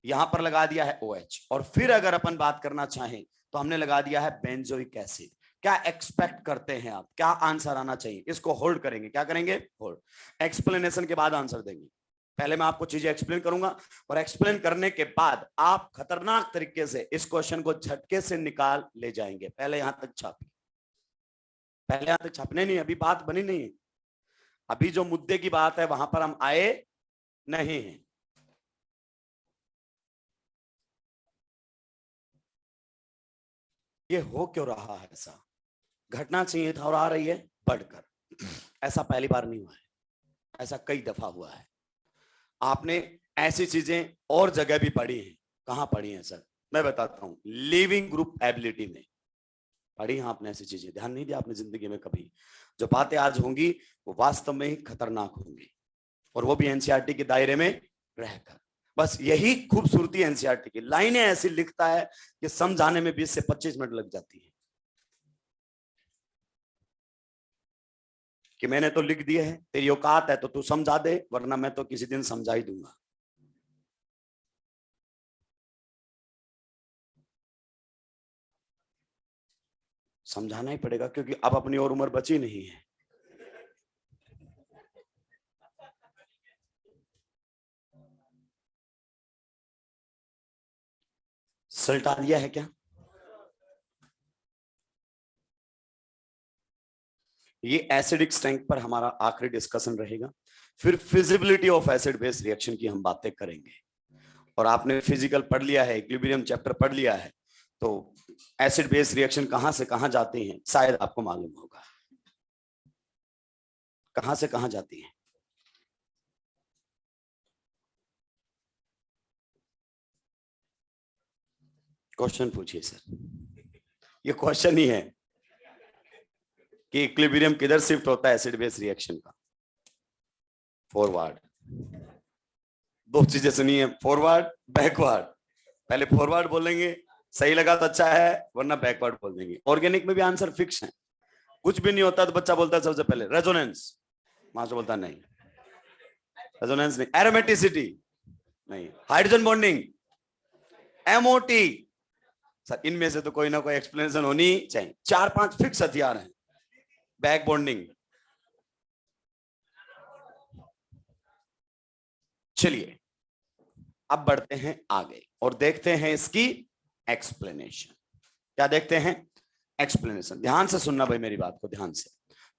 यहां पर लगा दिया है OH। और फिर अगर अपन बात करना चाहें तो हमने लगा दिया है बेंजोइक एसिड। क्या एक्सपेक्ट करते हैं आप, क्या आंसर आना चाहिए? इसको होल्ड करेंगे, क्या करेंगे? होल्ड। एक्सप्लेनेशन के बाद आंसर देंगे। पहले मैं आपको चीजें एक्सप्लेन करूंगा और एक्सप्लेन करने के बाद आप खतरनाक तरीके से इस क्वेश्चन को झटके से निकाल ले जाएंगे। पहले यहां तक छापिए, पहले यहां तक छापने नहीं, अभी बात बनी नहीं है। अभी जो मुद्दे की बात है वहां पर हम आए नहीं हैं। ये हो क्यों रहा है ऐसा? घटना चाहिए था और आ रही है बढ़कर। ऐसा पहली बार नहीं हुआ है, ऐसा कई दफा हुआ है। आपने ऐसी चीजें और जगह भी पढ़ी हैं। कहां पढ़ी हैं सर? मैं बताता हूं, लिविंग ग्रुप एबिलिटी में पढ़ी हैं आपने ऐसी चीजें। ध्यान नहीं दिया आपने जिंदगी में कभी? जो बातें आज होंगी वो वास्तव में ही खतरनाक होंगी, और वो भी एनसीईआरटी के दायरे में रहकर। बस यही खूबसूरती एनसीईआरटी की। लाइनें ऐसी लिखता है कि समझाने में 20 से 25 मिनट लग जाती है। कि मैंने तो लिख दिए है, तेरी औकात है तो तू समझा दे, वरना मैं तो किसी दिन समझा ही दूंगा। समझाना ही पड़ेगा क्योंकि अब अपनी और उम्र बची नहीं है। सल्टा दिया है क्या? ये एसिडिक स्ट्रेंथ पर हमारा आखिरी डिस्कशन रहेगा। फिर feasibility of acid base reaction की हम बातें करेंगे। और आपने फिजिकल पढ़ लिया है, इक्विलिब्रियम चैप्टर पढ़ लिया है, तो एसिड बेस रिएक्शन कहां से कहां जाती हैं शायद आपको मालूम होगा। कहां से कहां जाती हैं? क्वेश्चन पूछिए सर। ये क्वेश्चन ही है कि इक्विलिब्रियम किधर शिफ्ट होता है एसिड बेस रिएक्शन का? फॉरवर्ड। दो चीजें सुनिए, फॉरवर्ड बैकवर्ड। पहले फॉरवर्ड बोलेंगे, सही लगा तो अच्छा है, वरना बैकवर्ड बोल देंगे। ऑर्गेनिक में भी आंसर फिक्स है। कुछ भी नहीं होता तो बच्चा बोलता है सबसे पहले रेजोनेंस, मास्टर बोलता नहीं, रेजोनेंस नहीं। एरोमेटिसिटी नहीं, हाइड्रोजन बॉन्डिंग, एमओटी। सर इनमें से तो कोई ना कोई एक्सप्लेनेशन होनी चाहिए। 4-5 फिक्स हथियार हैं। Back bonding. चलिए अब बढ़ते हैं आगे और देखते हैं इसकी एक्सप्लेनेशन। क्या देखते हैं? एक्सप्लेनेशन। ध्यान से सुनना भाई मेरी बात को, ध्यान से,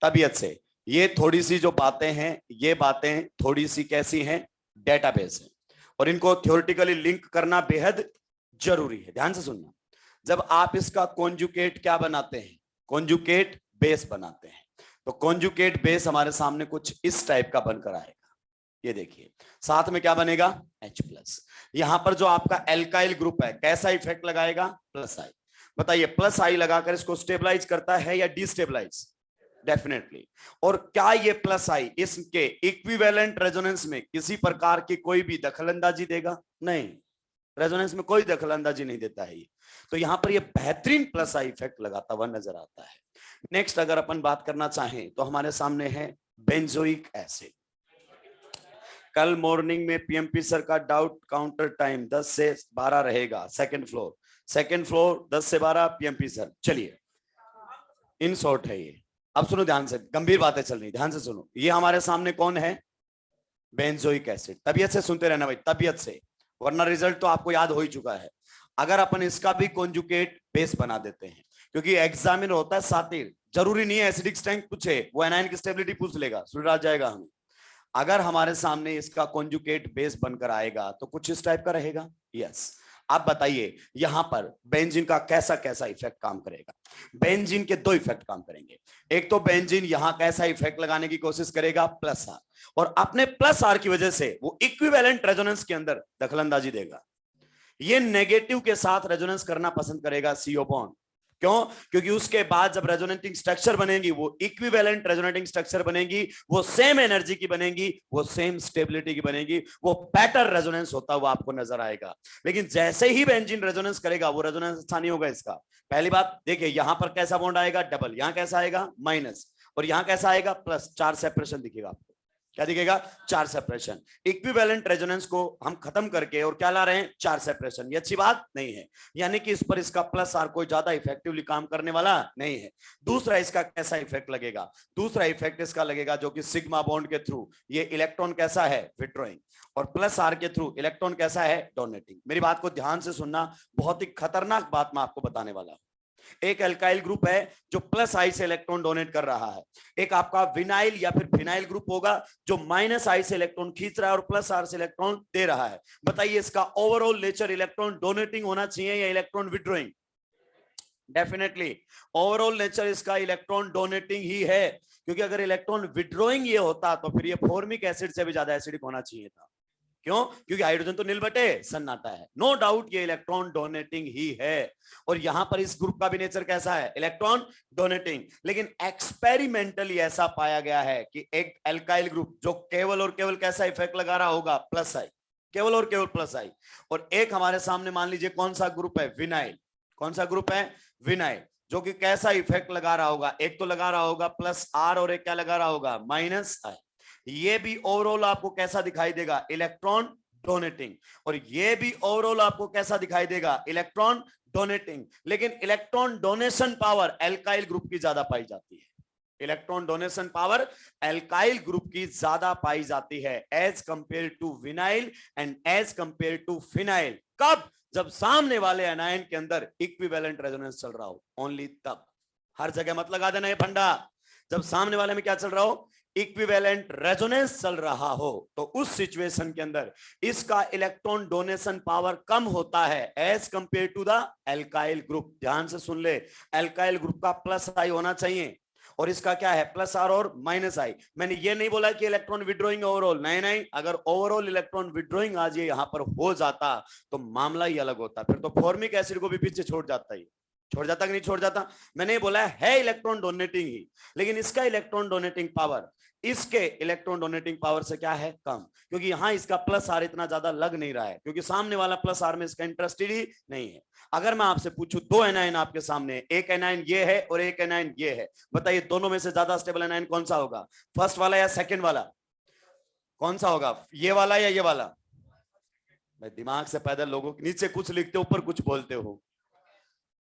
तबीयत से। ये थोड़ी सी जो बातें हैं, ये बातें थोड़ी सी कैसी हैं? डेटाबेस है, और इनको थ्योरेटिकली लिंक करना बेहद जरूरी है। ध्यान से सुनना। जब आप इसका कॉन्जुगेट क्या बनाते हैं? कॉन्जुगेट बेस बनाते हैं। तो कॉन्जुगेट बेस हमारे सामने कुछ इस टाइप का बनकर आएगा। ये देखिए, साथ में क्या बनेगा? H+। यहां पर जो आपका एल्काइल ग्रुप है कैसा इफेक्ट लगाएगा? +I। बताइए, +I लगाकर इसको स्टेबलाइज करता है या डिस्टेबलाइज? डेफिनेटली। और क्या ये +I इसके इक्विवेलेंट रेजोनेंस में किसी प्रकार की कोई भी दखलंदाजी देगा? नहीं, रेजोनेंस में कोई दखलंदाजी नहीं देता है ये। तो यहां पर ये बेहतरीन +I इफेक्ट लगाता हुआ नजर आता है। नेक्स्ट अगर अपन बात करना चाहें तो हमारे सामने है बेंजोइक एसिड। कल मॉर्निंग में पीएमपी सर का डाउट काउंटर टाइम 10 से 12 रहेगा, सेकंड फ्लोर 10 से 12 पीएमपी सर। चलिए, इन शॉर्ट है ये। अब सुनो ध्यान से, गंभीर बातें चल रही, ध्यान से सुनो। ये हमारे सामने कौन है? Benzoic acid. तबीयत से सुनते रहना भाई, तबीयत से, वरना रिजल्ट तो आपको याद हो ही चुका है। अगर अपन इसका भी कॉन्जुगेट बेस बना देते हैं, क्योंकि एग्जामिनर होता है सातिर, जरूरी नहीं है एसिडिक स्ट्रेंथ पूछे, वो एनायन की स्टेबिलिटी पूछ लेगा, सुन जाएगा हमें। अगर हमारे सामने इसका कॉन्जुगेट बेस बनकर आएगा तो कुछ इस टाइप का रहेगा। यस। आप बताइए यहां पर बेंजीन का कैसा कैसा इफेक्ट काम करेगा? बेंजीन के दो इफेक्ट काम करेंगे। एक तो बेंजीन यहां कैसा इफेक्ट लगाने की कोशिश करेगा? +R। और अपने +R की वजह से वो इक्विवेलेंट रेजोनेंस के अंदर दखलंदाजी देगा। ये नेगेटिव के साथ रेजोनेंस करना पसंद करेगा CO बॉन्ड। क्यों? क्योंकि उसके बाद जब रेजोनेटिंग स्ट्रक्चर बनेगी वो इक्विवेलेंट रेजोनेटिंग स्ट्रक्चर बनेगी, वो सेम एनर्जी की बनेगी, वो सेम स्टेबिलिटी की बनेगी, वो बेटर रेजोनेंस होता हुआ आपको नजर आएगा। लेकिन जैसे ही बेंजीन रेजोनेंस करेगा वो रेजोनेंस अच्छा नहीं होगा इसका। पहली बात देखिए, यहां पर कैसा बॉन्ड आएगा? डबल। यहां कैसा आएगा? माइनस। और यहां कैसा आएगा? प्लस। 4 सेपरेशन दिखेगा आपको। क्या दिखेगा? 4 सेपरेशन। इक्विवेलेंट रेजोनेंस को हम खत्म करके और क्या ला रहे हैं? 4 सेपरेशन। ये अच्छी बात नहीं है, यानी कि इस पर इसका प्लस आर कोई ज्यादा इफेक्टिवली काम करने वाला नहीं है। दूसरा इसका कैसा इफेक्ट लगेगा? दूसरा इफेक्ट इसका लगेगा जो कि सिग्मा बॉन्ड के थ्रू ये इलेक्ट्रॉन कैसा है? विड्रॉइंग। और प्लस आर के थ्रू इलेक्ट्रॉन कैसा है? डोनेटिंग। मेरी बात को ध्यान से सुनना, बहुत ही खतरनाक बात मैं आपको बताने वाला हूं। एक एल्काइल ग्रुप है जो प्लस आई से इलेक्ट्रॉन डोनेट कर रहा है, एक आपका विनाइल या फिर फिनाइल ग्रुप होगा जो माइनस आई से इलेक्ट्रॉन खींच रहा है और प्लस आर से इलेक्ट्रॉन दे रहा है। बताइए इसका ओवरऑल नेचर इलेक्ट्रॉन डोनेटिंग होना चाहिए या electron withdrawing? Definitely overall nature इसका इलेक्ट्रॉन डोनेटिंग ही है, क्योंकि अगर इलेक्ट्रॉन विड्रॉइंग ये होता तो फिर ये फॉर्मिक एसिड से भी ज्यादा एसिडिक होना चाहिए था। क्यों? क्योंकि हाइड्रोजन तो नील बटे सन्नाटा है। नो डाउट ये इलेक्ट्रॉन डोनेटिंग ही है। और यहां पर इस ग्रुप का भी नेचर कैसा है? Electron donating. लेकिन एक्सपेरिमेंटली ऐसा पाया गया है कि एक एल्काइल ग्रुप जो केवल और केवल कैसा इफेक्ट लगा रहा होगा? प्लस आई। केवल और केवल प्लस आई। और एक हमारे सामने मान लीजिए कौन सा ग्रुप है? विनाइल। कौन सा ग्रुप है? विनाइल, जो कि कैसा इफेक्ट लगा रहा होगा? एक तो लगा रहा होगा प्लस आर और एक क्या लगा रहा होगा? Minus I. ये भी ओवरऑल आपको कैसा दिखाई देगा? Electron donating. और ये भी ओवरऑल आपको कैसा दिखाई देगा? Electron donating. लेकिन electron donation power alkyl group की ज्यादा पाई जाती है। Electron donation power alkyl group की ज्यादा पाई जाती है as compare to vinyl and as compare to phenyl. कब? जब सामने वाले एनायन के अंदर इक्विवेलेंट रेजोनेंस चल रहा हो, ओनली तब। हर जगह मत लगा देना ये फंडा। जब सामने वाले में क्या चल रहा हो? इक्विवेलेंट रेजोनेंस चल रहा हो, तो उस सिचुएशन के अंदर इसका इलेक्ट्रॉन डोनेशन पावर कम होता है as compare to the alkyl group. ध्यान से सुन ले, एल्काइल ग्रुप का प्लस आई होना चाहिए और इसका क्या है? प्लस आर और माइनस आई। मैंने ये नहीं बोला कि इलेक्ट्रॉन विड्रॉइंग ओवरऑल, नहीं नहीं, अगर ओवरऑल इलेक्ट्रॉन विड्रॉइंग आज ये यहां पर हो जाता तो मामला ही अलग होता, फिर तो फॉर्मिक एसिड को भी पीछे छोड़ जाता है। छोड़ जाता कि नहीं छोड़ जाता? मैंने ये बोला है इलेक्ट्रॉन डोनेटिंग ही, लेकिन इसका इलेक्ट्रॉन डोनेटिंग पावर इसके इलेक्ट्रॉन डोनेटिंग पावर से क्या है? कम। क्योंकि यहां इसका प्लस आर इतना ज्यादा लग नहीं रहा है, क्योंकि सामने वाला प्लस आर में इसका इंटरेस्टेड ही नहीं है। अगर मैं आपसे पूछूं, दो एनायन आपके सामने, एक एनायन ये है और एक एनायन ये है, बताइए दोनों में से ज्यादा स्टेबल एनायन कौन सा होगा? फर्स्ट वाला या सेकंड वाला? कौन सा होगा? ये वाला या ये वाला? भाई दिमाग से पैदल लोगों के नीचे कुछ लिखते हो, ऊपर कुछ बोलते हो।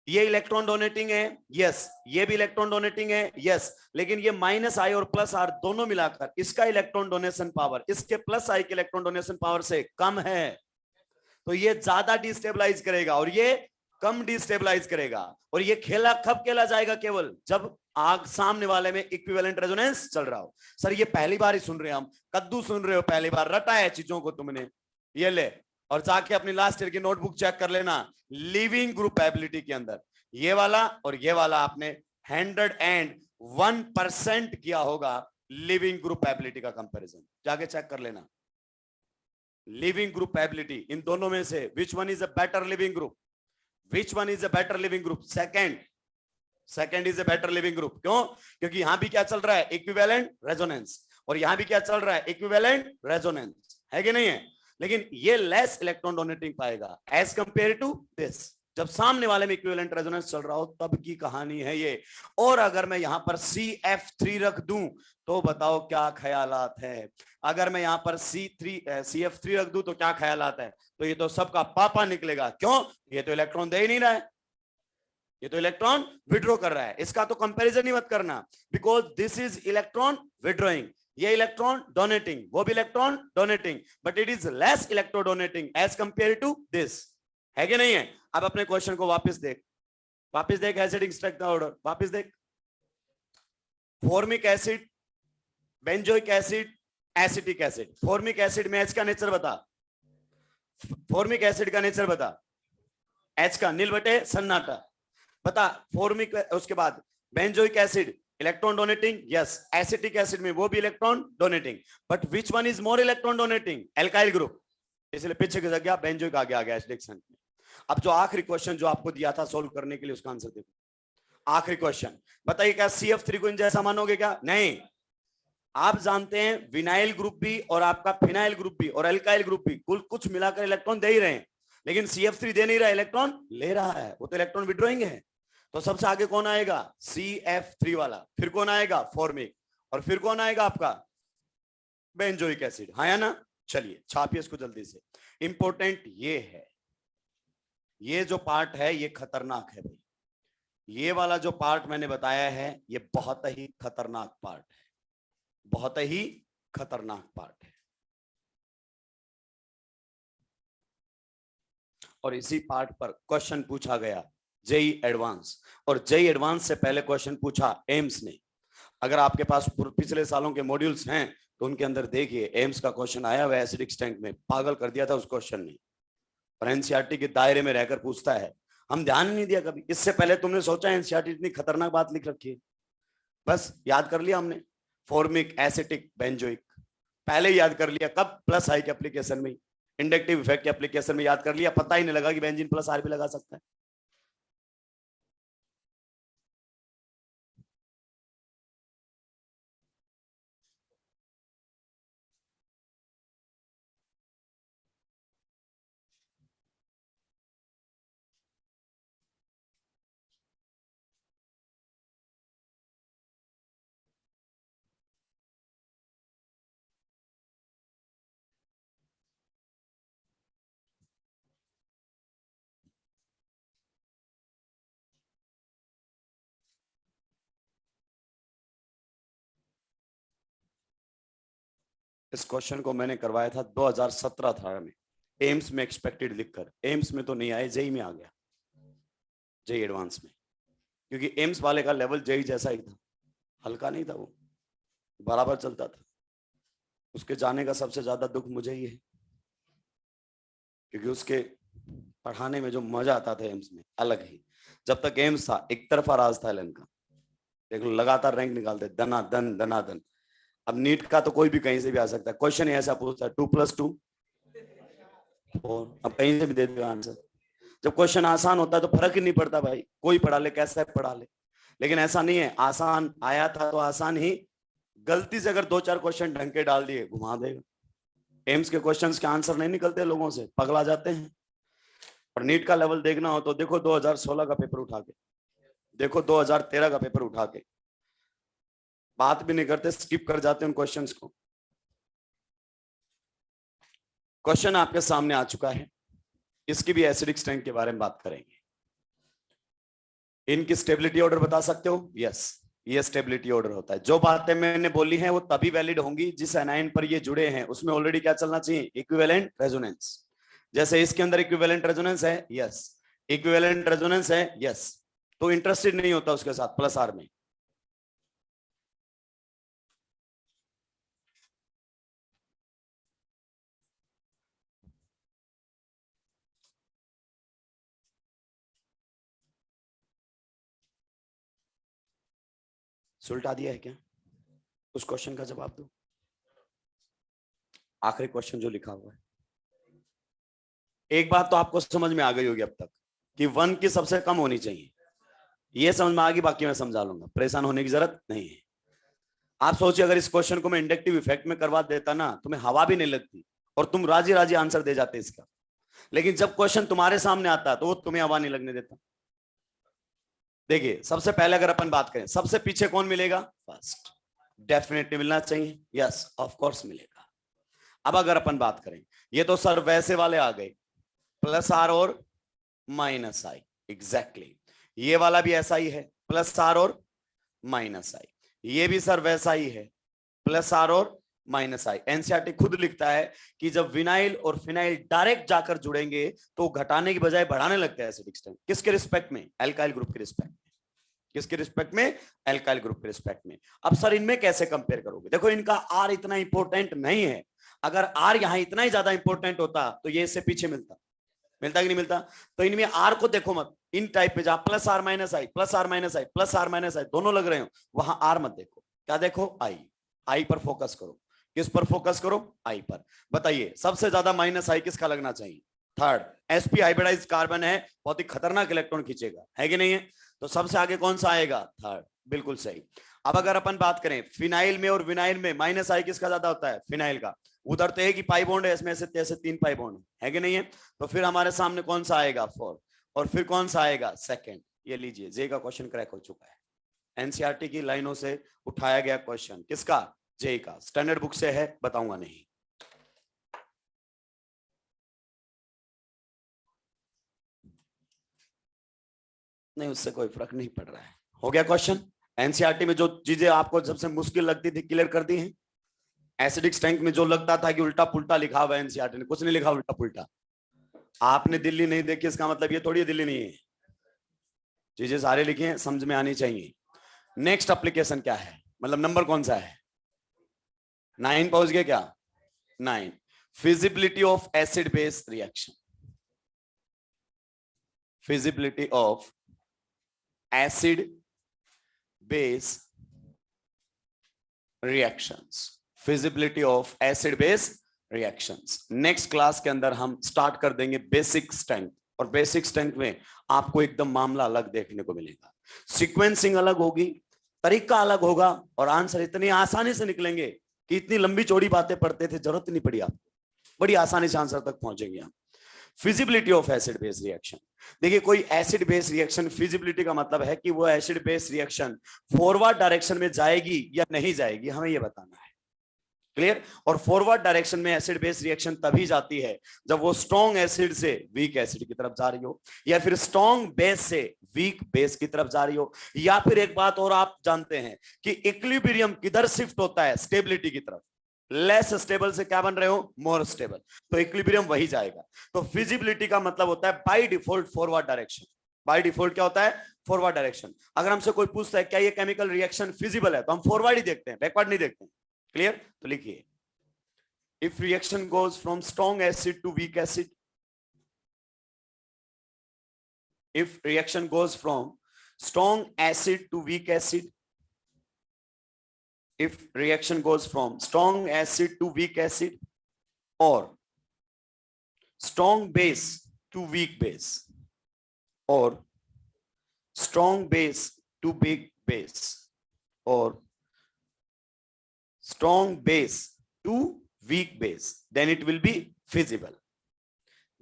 ये इलेक्ट्रॉन डोनेटिंग है, यस। ये भी इलेक्ट्रॉन डोनेटिंग है, यस। लेकिन ये माइनस आई और प्लस आर दोनों मिलाकर इसका इलेक्ट्रॉन डोनेशन पावर इसके प्लस आई के इलेक्ट्रॉन डोनेशन पावर से कम है, तो ये ज्यादा डिस्टेबलाइज करेगा और ये कम डिस्टेबलाइज करेगा। और ये खेला कब खेला जाएगा? केवल जब आग सामने वाले में इक्विवेलेंट रेजोनेंस चल रहा हो। सर ये पहली बार ही सुन रहे हैं हम, कद्दू सुन रहे हो, पहली बार रटा है चीजों को तुमने। ये ले और जाके अपनी लास्ट ईयर की नोटबुक चेक कर लेना, लिविंग ग्रुप एबिलिटी के अंदर ये वाला और ये वाला आपने 101% किया होगा लिविंग ग्रुप एबिलिटी का कंपैरिजन, जाके चेक कर लेना। लिविंग ग्रुप एबिलिटी इन दोनों में से which one is a better leaving group? Which one is a better leaving group? Second is a better leaving group. क्यों? क्योंकि यहां भी क्या चल रहा है? Equivalent resonance. और यहां भी क्या चल रहा है? इक्विवेलेंट रेजोनेंस, है कि नहीं है? लेकिन ये लेस इलेक्ट्रॉन डोनेटिंग पाएगा एज कंपेयर टू दिस। जब सामने वाले में इक्विवेलेंट रेजोनेंस चल रहा हो तब की कहानी है ये। और अगर मैं यहां पर CF3 रख दूं तो बताओ क्या ख्यालात है? अगर मैं यहां पर CF3 रख दूं तो क्या ख्यालात है? तो ये तो सबका पापा निकलेगा। क्यों? ये तो इलेक्ट्रॉन दे ही नहीं रहा है, ये तो इलेक्ट्रॉन विड्रॉ कर रहा है। इसका तो कंपैरिजन ही मत करना, because this is electron withdrawing, ये इलेक्ट्रॉन डोनेटिंग, वो भी electron donating, but it is less electro donating as compare to this, है कि नहीं है? अब अपने क्वेश्चन को वापस देख एसिडिक स्ट्रक्चर ऑर्डर वापस देख। Formic acid, benzoic acid, acetic acid. Formic acid में H का नेचर बता, फॉर्मिक एसिड का नेचर बता। H का नील बटे सन्नाटा बता। फॉर्मिक, उसके बाद benzoic acid electron donating, yes. Acetic acid में वो भी electron donating, but which one is more electron donating? Alkyl group, इसलिए पीछे की जगह बेंजोइक आगे आ गया एसिडिक में। अब जो आखिरी क्वेश्चन जो आपको दिया था सोल्व करने के लिए, उसका आंसर देखो। आखिरी क्वेश्चन, बताइए क्या CF3 को इन जैसा मानोगे क्या? नहीं। आप जानते हैं विनाइल ग्रुप भी और आपका फिनाइल ग्रुप भी और एल्काइल ग्रुप भी कुल कुछ मिलाकर इलेक्ट्रॉन दे ही रहे हैं, लेकिन CF3 दे नहीं रहा, इलेक्ट्रॉन ले रहा है, वो तो इलेक्ट्रॉन विड्रॉइंग है। तो सबसे आगे कौन आएगा? CF3 वाला, फिर कौन आएगा? फॉर्मिक, और फिर कौन आएगा आपका? बेंजोइक एसिड, हाँ या ना? चलिए छापिए इसको जल्दी से। इंपॉर्टेंट ये है, ये जो पार्ट है ये खतरनाक है भाई, ये वाला जो पार्ट मैंने बताया है ये बहुत ही खतरनाक पार्ट है, बहुत ही खतरनाक पार्ट है। और इसी पार्ट पर क्वेश्चन पूछा गया जेई एडवांस, और जेई एडवांस से पहले क्वेश्चन पूछा एम्स ने। अगर आपके पास पिछले सालों के मॉड्यूल्स हैं तो उनके अंदर देखिए एम्स का क्वेश्चन आया हुआ एसिडिक स्टैंक में, पागल कर दिया था उस क्वेश्चन ने, और एनसीईआरटी के दायरे में रहकर पूछता है, हम ध्यान नहीं दिया कभी। इससे पहले तुमने सोचा एनसीईआरटी इतनी खतरनाक बात लिख रखी है? बस याद कर लिया हमने, फॉर्मिक, एसिटिक, बेंजोइक, पहले याद कर लिया। कब? प्लस आई के एप्लीकेशन में, इंडक्टिव इफेक्ट के एप्लीकेशन में याद कर लिया, पता ही नहीं लगा कि बेंजीन प्लस आर भी लगा सकता है। इस क्वेश्चन को मैंने करवाया था 2017-18 में, एम्स में एक्सपेक्टेड लिखकर, एम्स में तो नहीं आया, जेई में आ गया, जेई एडवांस में, क्योंकि एम्स वाले का लेवल जेई जैसा ही था, हल्का नहीं था, वो बराबर चलता था। उसके जाने का सबसे ज्यादा दुख मुझे ही है, क्योंकि उसके पढ़ाने में जो मजा आता था एम्स में अलग ही। जब तक एम्स था एक तरफा राज था एलन का, देख लो लगातार रैंक निकालते दनादन दनादन। अब नीट का तो कोई भी कहीं से भी आ सकता है, क्वेश्चन ऐसा पूछता है 2+2 4, अब कहीं से भी दे देगा आंसर। जब क्वेश्चन आसान होता है तो फर्क ही नहीं पड़ता भाई, कोई पढ़ा ले, कैसा पढ़ा ले, लेकिन ऐसा नहीं है, आसान आया था तो आसान ही, गलती से अगर 2-4 क्वेश्चन ढंग के डाल दिए घुमा देगा। एम्स के क्वेश्चंस के आंसर नहीं निकलते लोगों से, पगला जाते हैं। और नीट का लेवल देखना हो तो देखो 2016 का पेपर उठा के, देखो 2013 का पेपर उठा के, बात भी नहीं करते, स्किप कर जाते उन क्वेश्चंस को। क्वेश्चन आपके सामने आ चुका है, इसकी भी एसिडिक स्टैंक के बारे में बात करेंगे। इनकी स्टेबिलिटी ऑर्डर बता सकते हो? यस, ये स्टेबिलिटी ऑर्डर होता है। जो बातें मैंने बोली हैं वो तभी वैलिड होंगी जिस एनाइन पर ये जुड़े हैं उसमें ऑलरेडी क्या चलना चाहिए? Equivalent resonance. जैसे इसके अंदर इक्विवेलेंट रेजोनेंस है, यस, इक्विवेलेंट रेजोनेंस है, यस, तो इंटरेस्टेड नहीं होता उसके साथ प्लस आर में। सुलटा दिया है क्या? उस क्वेश्चन का जवाब दो। आखिरी क्वेश्चन जो लिखा हुआ है, एक बात तो आपको समझ में आ गई होगी अब तक कि 1 की सबसे कम होनी चाहिए, ये समझ में आ गई, बाकी मैं समझा लूंगा, परेशान होने की जरूरत नहीं है। आप सोचिए अगर इस क्वेश्चन को मैं इंडक्टिव इफेक्ट में करवा देता ना, तुम्हें हवा भी नहीं लगती और तुम राजी राजी आंसर दे जाते इसका, लेकिन जब क्वेश्चन तुम्हारे सामने आता तो वो तुम्हें हवा नहीं लगने देता। देखिए सबसे पहले अगर अपन बात करें, सबसे पीछे कौन मिलेगा? फर्स्ट, डेफिनेटली मिलना चाहिए, यस ऑफ कोर्स मिलेगा। अब अगर अपन बात करें, ये तो सर वैसे वाले आ गए, प्लस आर और माइनस आई, एग्जैक्टली, ये वाला भी ऐसा ही है, प्लस आर और माइनस आई, ये भी सर वैसा ही है, प्लस आर और माइनस आई। एनसीईआरटी खुद लिखता है कि जब विनाइल और फिनाइल डायरेक्ट जाकर जुड़ेंगे तो घटाने की बजाय बढ़ाने लगते हैं एसिडिक स्टैंक। किसके रिस्पेक्ट में? एल्काइल ग्रुप के रिस्पेक्ट में। किसके रिस्पेक्ट में? एल्काइल ग्रुप के रिस्पेक्ट में। अब सर इनमें कैसे कंपेयर करोगे? देखो इनका आर इतना इंपॉर्टेंट नहीं है, अगर आर यहां इतना ही ज्यादा इंपॉर्टेंट होता तो ये इससे पीछे मिलता, मिलता कि नहीं मिलता? तो इनमें आर को देखो मत, इन टाइप में जहां plus R minus I, plus R minus I, plus R minus I दोनों लग रहे हो, वहां आर मत देखो, क्या देखो? आई। आई पर फोकस करो। किस पर फोकस करो? आई पर। बताइए सबसे ज्यादा माइनस आई किसका लगना चाहिए? थर्ड, sp हाइब्रिडाइज्ड कार्बन है, बहुत ही खतरनाक इलेक्ट्रॉन खींचेगा, है कि नहीं है? तो सबसे आगे कौन सा आएगा? थर्ड, बिल्कुल सही। अब अगर अपन बात करें फिनाइल में और विनाइल में, माइनस आई किसका ज्यादा होता है? फिनाइल का। उधर तो एक ही पाई बॉन्ड है, इसमें से तैसे 3 पाई बॉन्ड है कि नहीं है? तो फिर हमारे सामने कौन सा आएगा? 4। और फिर कौन सा आएगा? सेकंड। ये लीजिए, जे का क्वेश्चन क्रैक हो चुका है। एनसीईआरटी की लाइनों से उठाया गया क्वेश्चन, किसका? जे का। स्टैंडर्ड बुक से है, बताऊंगा नहीं। नहीं, उससे कोई फर्क नहीं पड़ रहा है। हो गया क्वेश्चन? एनसीईआरटी में जो चीजें आपको सबसे मुश्किल लगती थी क्लियर कर दी हैं। एसिडिक स्टैंक में जो लगता था कि उल्टा पुल्टा लिखा हुआ है, एनसीईआरटी ने कुछ नहीं लिखा उल्टा पुल्टा। आपने दिल्ली नहीं देखी इसका मतलब ये थोड़ी दिल्ली नहीं है। चीजें सारे लिखी हैं, समझ में आनी चाहिए। नेक्स्ट एप्लीकेशन क्या है, मतलब नंबर कौन सा है? 9 पहुंच गए क्या? 9, feasibility of acid base reaction. Feasibility of acid base reactions. Feasibility of acid base reactions. Next class के अंदर हम स्टार्ट कर देंगे बेसिक स्ट्रेंथ, और बेसिक स्ट्रेंथ में आपको एकदम मामला अलग देखने को मिलेगा। सीक्वेंसिंग अलग होगी, तरीका अलग होगा, और आंसर इतनी आसानी से निकलेंगे कि इतनी लंबी चौड़ी बातें पढ़ते थे, जरूरत नहीं पड़ी आपको, बड़ी आसानी से आंसर तक पहुंचेंगे हम। Feasibility of acid base reaction. देखिए, कोई एसिड बेस रिएक्शन, फिजिबिलिटी का मतलब है कि वो acid base reaction forward direction में जाएगी या नहीं जाएगी, हमें ये बताना है। क्लियर? और फॉरवर्ड डायरेक्शन में एसिड बेस रिएक्शन तभी जाती है जब वो स्ट्रॉन्ग एसिड से वीक एसिड की तरफ जा रही हो, या फिर स्ट्रॉन्ग बेस से वीक बेस की तरफ जा रही हो, या फिर एक बात और आप जानते हैं कि इक्विलिब्रियम किधर शिफ्ट होता है? स्टेबिलिटी की तरफ। लेस स्टेबल से क्या बन रहे हो? मोर स्टेबल, तो इक्विलिब्रियम वही जाएगा। तो फिजिबिलिटी का मतलब होता है by default forward direction. By default क्या होता है? Forward direction. अगर हमसे कोई पूछता है क्या ये केमिकल रिएक्शन फिजिबल है, तो हम फॉरवर्ड ही देखते हैं, बैकवर्ड नहीं देखते हैं। क्लियर? तो लिखिए, if reaction goes from strong acid to weak acid, if reaction goes from strong acid to weak acid, if reaction goes from strong acid to weak acid, or strong base to weak base, or strong base to weak base, or strong base to weak base, then it will be feasible.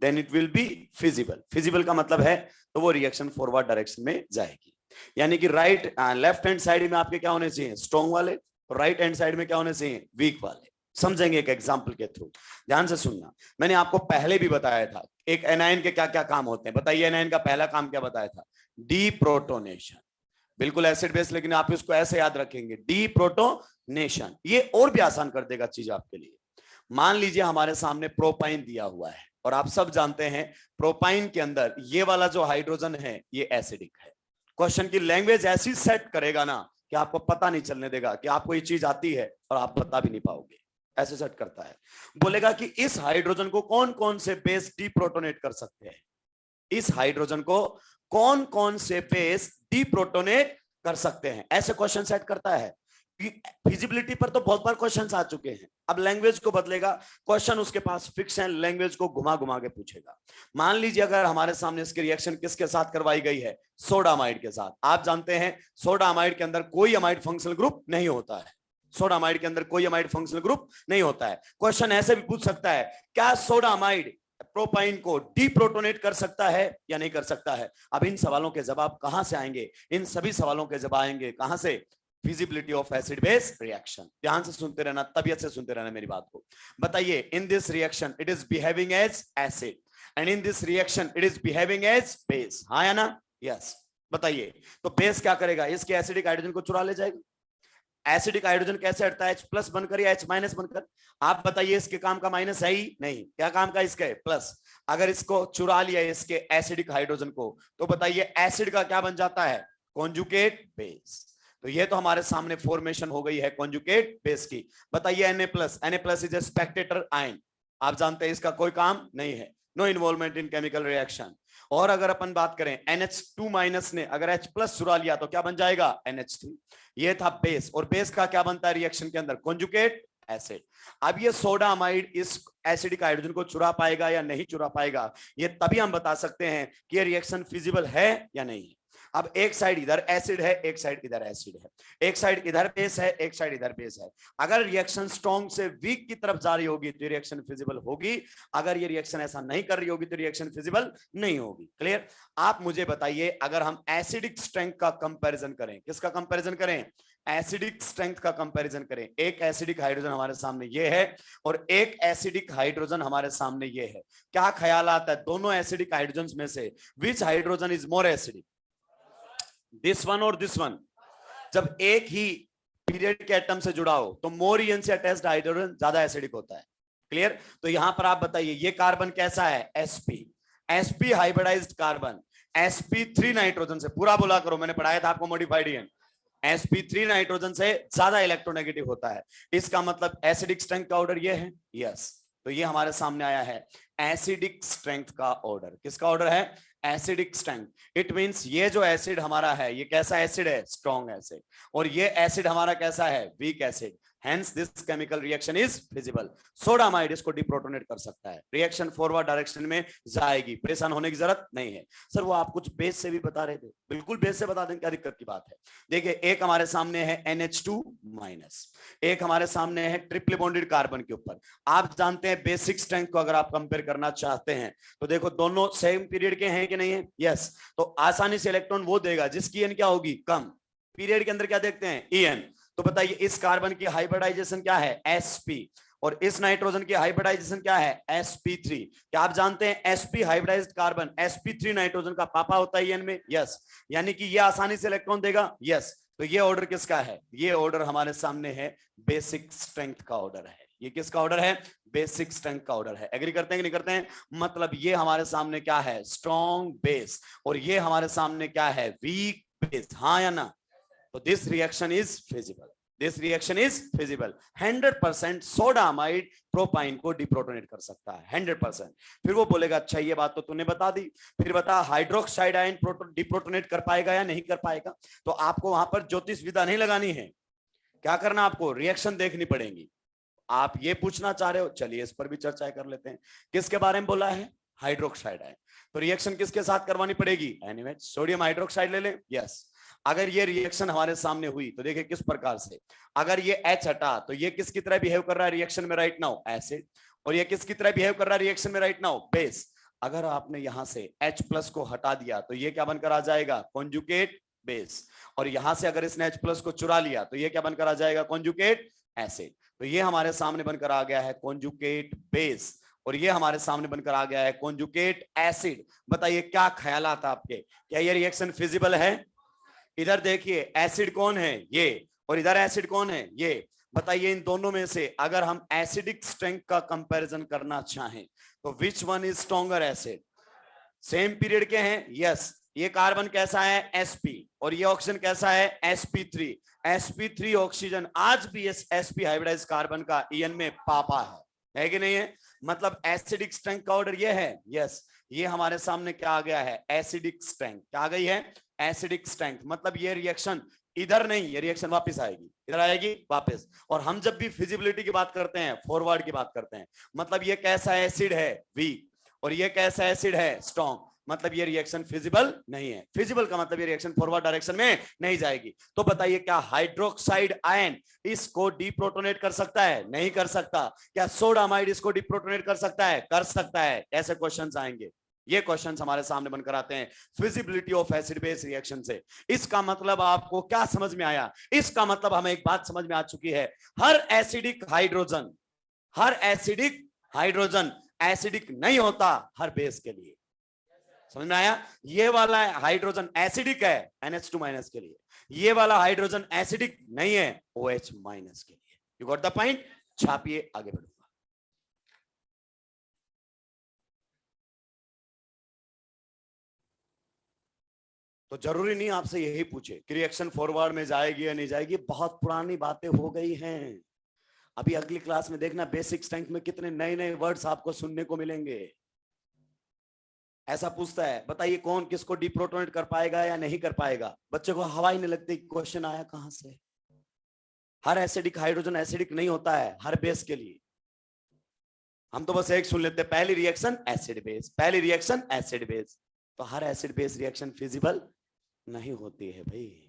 Then it will be feasible. Feasible का मतलब है तो वो reaction forward direction में जाएगी। यानी कि right left hand side में आपके क्या होने चाहिए? स्ट्रॉन्ग वाले, और राइट हैंड साइड में क्या होने चाहिए? वीक वाले। समझेंगे एक एग्जांपल के थ्रू, ध्यान से सुनना। मैंने आपको पहले भी बताया था एक एनायन के क्या क्या काम होते हैं। बताइए, एनायन का पहला काम क्या बताया था? डीप्रोटोनेशन। बिल्कुल एसिड बेस, लेकिन आप इसको ऐसे याद रखेंगे, डीप्रोटोनेशन। ये और भी आसान कर देगा चीज आपके लिए। मान लीजिए हमारे सामने प्रोपाइन दिया हुआ है, और आप सब जानते हैं प्रोपाइन के अंदर ये वाला जो हाइड्रोजन है ये एसिडिक है। क्वेश्चन की लैंग्वेज ऐसी सेट करेगा ना कि आपको पता नहीं चलने देगा कि आपको ये चीज आती है, और आप बता भी नहीं पाओगे। ऐसे सेट करता है, बोलेगा कि इस हाइड्रोजन को कौन कौन से बेस डीप्रोटोनेट कर सकते हैं। इस हाइड्रोजन को कौन कौन से बेस डीप्रोटोनेट कर सकते हैं, ऐसे क्वेश्चन सेट करता है। फिजिबिलिटी पर तो बहुत बार क्वेश्चंस आ चुके हैं, अब लैंग्वेज को बदलेगा। क्वेश्चन उसके पास फिक्स है, लैंग्वेज को घुमा घुमा के पूछेगा। मान लीजिए अगर हमारे सामने इसकी रिएक्शन किसके साथ करवाई गई है? सोडामाइड के साथ। आप जानते हैं सोडामाइड के अंदर कोई अमाइड फंक्शनल ग्रुप नहीं होता है। सोडामाइड के अंदर कोई अमाइड फंक्शनल ग्रुप नहीं होता है। क्वेश्चन ऐसे भी पूछ सकता है, क्या सोडामाइड प्रोपाइन को डीप्रोटोनेट कर सकता है या नहीं कर सकता है? अब इन सवालों के जवाब कहां से आएंगे? इन सभी सवालों के जवाब आएंगे कहां से? Feasibility of acid base reaction. ध्यान से सुनते रहना, तबियत से सुनते रहना मेरी बात को। बताइए, in this reaction it is behaving as acid, and in this reaction it is behaving as base. हाँ या ना? यस। बताइए, तो बेस क्या करेगा? इसके एसिडिक हाइड्रोजन को चुरा ले जाएगा। एसिडिक हाइड्रोजन कैसे हटता है? H+ बनकर या H- बनकर? आप बताइए, इसके काम का माइनस है ही नहीं, क्या काम का इसका है? प्लस। अगर इसको चुरा लिया इसके एसिडिक हाइड्रोजन को, तो बताइए एसिड का क्या बन जाता है? Conjugate base. तो ये तो हमारे सामने फॉर्मेशन हो गई है कॉन्जुगेट बेस की। बताइए Na+ is a spectator ion. आप जानते हैं इसका कोई काम नहीं है, no involvement in chemical reaction. और अगर अपन बात करें NH2- ने अगर H+ चुरा लिया तो क्या बन जाएगा? NH3। ये था बेस, और बेस का क्या बनता है रिएक्शन के अंदर? Conjugate acid. अब ये सोडामाइड इस एसिडिक हाइड्रोजन को चुरा पाएगा या नहीं चुरा पाएगा, ये तभी हम बता सकते हैं कि ये रिएक्शन फिजिबल है या नहीं है। अब एक साइड इधर एसिड है, एक साइड इधर एसिड है, एक साइड इधर बेस है, एक साइड इधर बेस है। अगर रिएक्शन स्ट्रॉन्ग से वीक की तरफ जा रही होगी तो रिएक्शन फिजिबल होगी, अगर ये रिएक्शन ऐसा नहीं कर रही होगी तो रिएक्शन फिजिबल नहीं होगी। क्लियर? आप मुझे बताइए, अगर हम एसिडिक स्ट्रेंथ का कंपैरिजन करें, किसका कंपैरिजन करें? एसिडिक स्ट्रेंथ का कंपैरिजन करें। एक एसिडिक हाइड्रोजन हमारे सामने ये है और एक एसिडिक हाइड्रोजन हमारे सामने ये है। क्या ख्याल आता है दोनों एसिडिक हाइड्रोजन में से which hydrogen is more acidic, this one और दिस वन? जब एक ही पीरियड के एटम से जुड़ा हो तो मोर ईएन से अटैच्ड हाइड्रोजन ज्यादा एसिडिक होता है। क्लियर? तो यहां पर आप बताइए ये कार्बन कैसा है? sp, sp hybridised carbon sp3 nitrogen से, पूरा बोला करो, मैंने पढ़ाया था आपको मॉडिफाइड ईएन, sp3 नाइट्रोजन से ज्यादा इलेक्ट्रोनेगेटिव होता है। इसका मतलब एसिडिक स्ट्रेंथ का ऑर्डर ये है। यस, तो ये हमारे सामने आया है एसिडिक स्ट्रेंथ का ऑर्डर। किसका ऑर्डर है? Acidic strength. इट मींस ये जो एसिड हमारा है ये कैसा एसिड है? Strong acid. और ये एसिड हमारा कैसा है? Weak acid. Hence this chemical reaction is feasible. Soda amide इसको डिप्रोटोनेट कर सकता है, रिएक्शन फॉरवर्ड डायरेक्शन में जाएगी, परेशान होने की जरूरत नहीं है। सर वो आप कुछ बेस से भी बता रहे थे, बिल्कुल बेस से बता दें, क्या दिक्कत की बात है? देखिए एक हमारे सामने है NH2-, एक हमारे सामने है ट्रिपल बॉन्डेड कार्बन के ऊपर। आप जानते हैं बेसिक स्ट्रेंथ को अगर आप कंपेयर करना चाहते हैं तो देखो दोनों सेम पीरियड के हैं कि नहीं है? यस, तो आसानी से इलेक्ट्रॉन वो देगा जिसकी एन क्या होगी? कम। पीरियड के अंदर क्या देखते हैं? En। तो बताइए इस कार्बन की हाइब्रिडाइजेशन क्या है? sp। और इस नाइट्रोजन की हाइब्रिडाइजेशन क्या है? sp3। क्या आप जानते हैं sp hybridised carbon sp3 nitrogen का पापा होता है En में? यस, यानी कि ये आसानी से इलेक्ट्रॉन देगा। यस, तो ये ऑर्डर किसका है? ये ऑर्डर हमारे सामने है बेसिक स्ट्रेंथ का ऑर्डर है। ये किसका ऑर्डर है? बेसिक स्ट्रेंथ का ऑर्डर है। एग्री करते हैं कि नहीं करते हैं? मतलब ये हमारे सामने क्या है? स्ट्रॉन्ग बेस, और ये हमारे सामने क्या है? Weak base. हाँ या ना? तो this reaction is feasible, this reaction is feasible. 100% soda amide propyne को डिप्रोटोनेट कर सकता है, 100%। फिर वो बोलेगा अच्छा ये बात तो तूने बता दी, फिर बता हाइड्रोक्साइड आयन डिप्रोटोनेट कर पाएगा या नहीं कर पाएगा? तो आपको वहां पर ज्योतिष विद्या नहीं लगानी है, क्या करना आपको? रिएक्शन देखनी पड़ेगी। आप ये पूछना चाह रहे हो, चलिए इस पर भी चर्चा कर लेते हैं। किसके बारे में बोला है? Hydroxide ion. तो रिएक्शन किसके साथ करवानी पड़ेगी? एनीवे सोडियम हाइड्रोक्साइड ले लें। यस, अगर ये रिएक्शन हमारे सामने हुई तो देखिए किस प्रकार से, अगर ये H हटा तो ये किसकी तरह बिहेव कर रहा है रिएक्शन में राइट नाउ? एसिड। और ये किसकी तरह बिहेव कर रहा है रिएक्शन में राइट नाउ? बेस। अगर आपने यहां से H+ को हटा दिया तो ये क्या बनकर आ जाएगा? Conjugate base. और यहां से अगर इसने H+ को चुरा लिया तो ये क्या बनकर आ जाएगा? Conjugate acid. तो ये हमारे सामने बनकर आ गया है कॉन्जुगेट बेस, और ये हमारे सामने बनकर आ गया है कॉन्जुगेट एसिड। बताइए क्या ख्यालात आपके, क्या ये रिएक्शन फिजिबल है? इधर देखिए एसिड कौन है? ये, और इधर एसिड कौन है? ये। बताइए इन दोनों में से अगर हम एसिडिक स्ट्रेंथ का कंपैरिजन करना चाहें तो which one is stronger acid? Same period के हैं। यस, ये कार्बन कैसा है? sp, और ये ऑक्सीजन कैसा है? sp3। sp3 ऑक्सीजन आज भी इस sp हाइब्रिडाइज्ड कार्बन का En में पापा है कि नहीं है? मतलब एसिडिक स्ट्रेंथ का ऑर्डर ये है। यस, ये हमारे सामने क्या आ गया है? Acidic strength. क्या आ गई है? Acidic strength. मतलब ये रिएक्शन इधर नहीं, ये रिएक्शन वापस आएगी, इधर आएगी वापस। और हम जब भी फिजिबिलिटी की बात करते हैं, फॉरवर्ड की बात करते हैं, मतलब ये कैसा एसिड है? वीक, और ये कैसा एसिड है? स्ट्रॉन्ग। मतलब ये रिएक्शन फिजिबल नहीं है। फिजिबल का मतलब ये रिएक्शन फॉरवर्ड डायरेक्शन में नहीं जाएगी। तो बताइए क्या हाइड्रोक्साइड आयन इसको डिप्रोटोनेट कर सकता है? नहीं कर सकता। क्या सोडा अमाइड इसको डिप्रोटोनेट कर सकता है? कर सकता है। ऐसे क्वेश्चंस आएंगे, ये क्वेश्चंस हमारे सामने बनकर आते हैं feasibility of acid base reaction से। इसका मतलब आपको क्या समझ में आया? इसका मतलब हमें एक बात समझ में आ चुकी है, हर एसिडिक हाइड्रोजन, हर एसिडिक हाइड्रोजन एसिडिक नहीं होता हर बेस के लिए। समझ में आया? ये वाला हाइड्रोजन एसिडिक है NH2- के लिए, ये वाला हाइड्रोजन एसिडिक नहीं है OH- के लिए। You got the point? छापिए, आगे बढ़ूंगा। तो जरूरी नहीं आपसे यही पूछे कि रिएक्शन फॉरवर्ड में जाएगी या नहीं जाएगी, बहुत पुरानी बातें हो गई हैं। अभी अगली क्लास में देखना बेसिक स्ट्रेंथ में कितने नए नए वर्ड्स आपको सुनने को मिलेंगे। ऐसा पूछता है, बताइए कौन किसको डिप्रोटोनेट कर पाएगा या नहीं कर पाएगा? बच्चे को हवा ही नहीं लगती, क्वेश्चन आया कहां से? हर एसिडिक हाइड्रोजन एसिडिक नहीं होता है हर बेस के लिए। हम तो बस एक सुन लेते हैं, पहली रिएक्शन एसिड बेस, पहली रिएक्शन एसिड बेस। तो हर एसिड बेस रिएक्शन फिजिबल नहीं होती है भाई।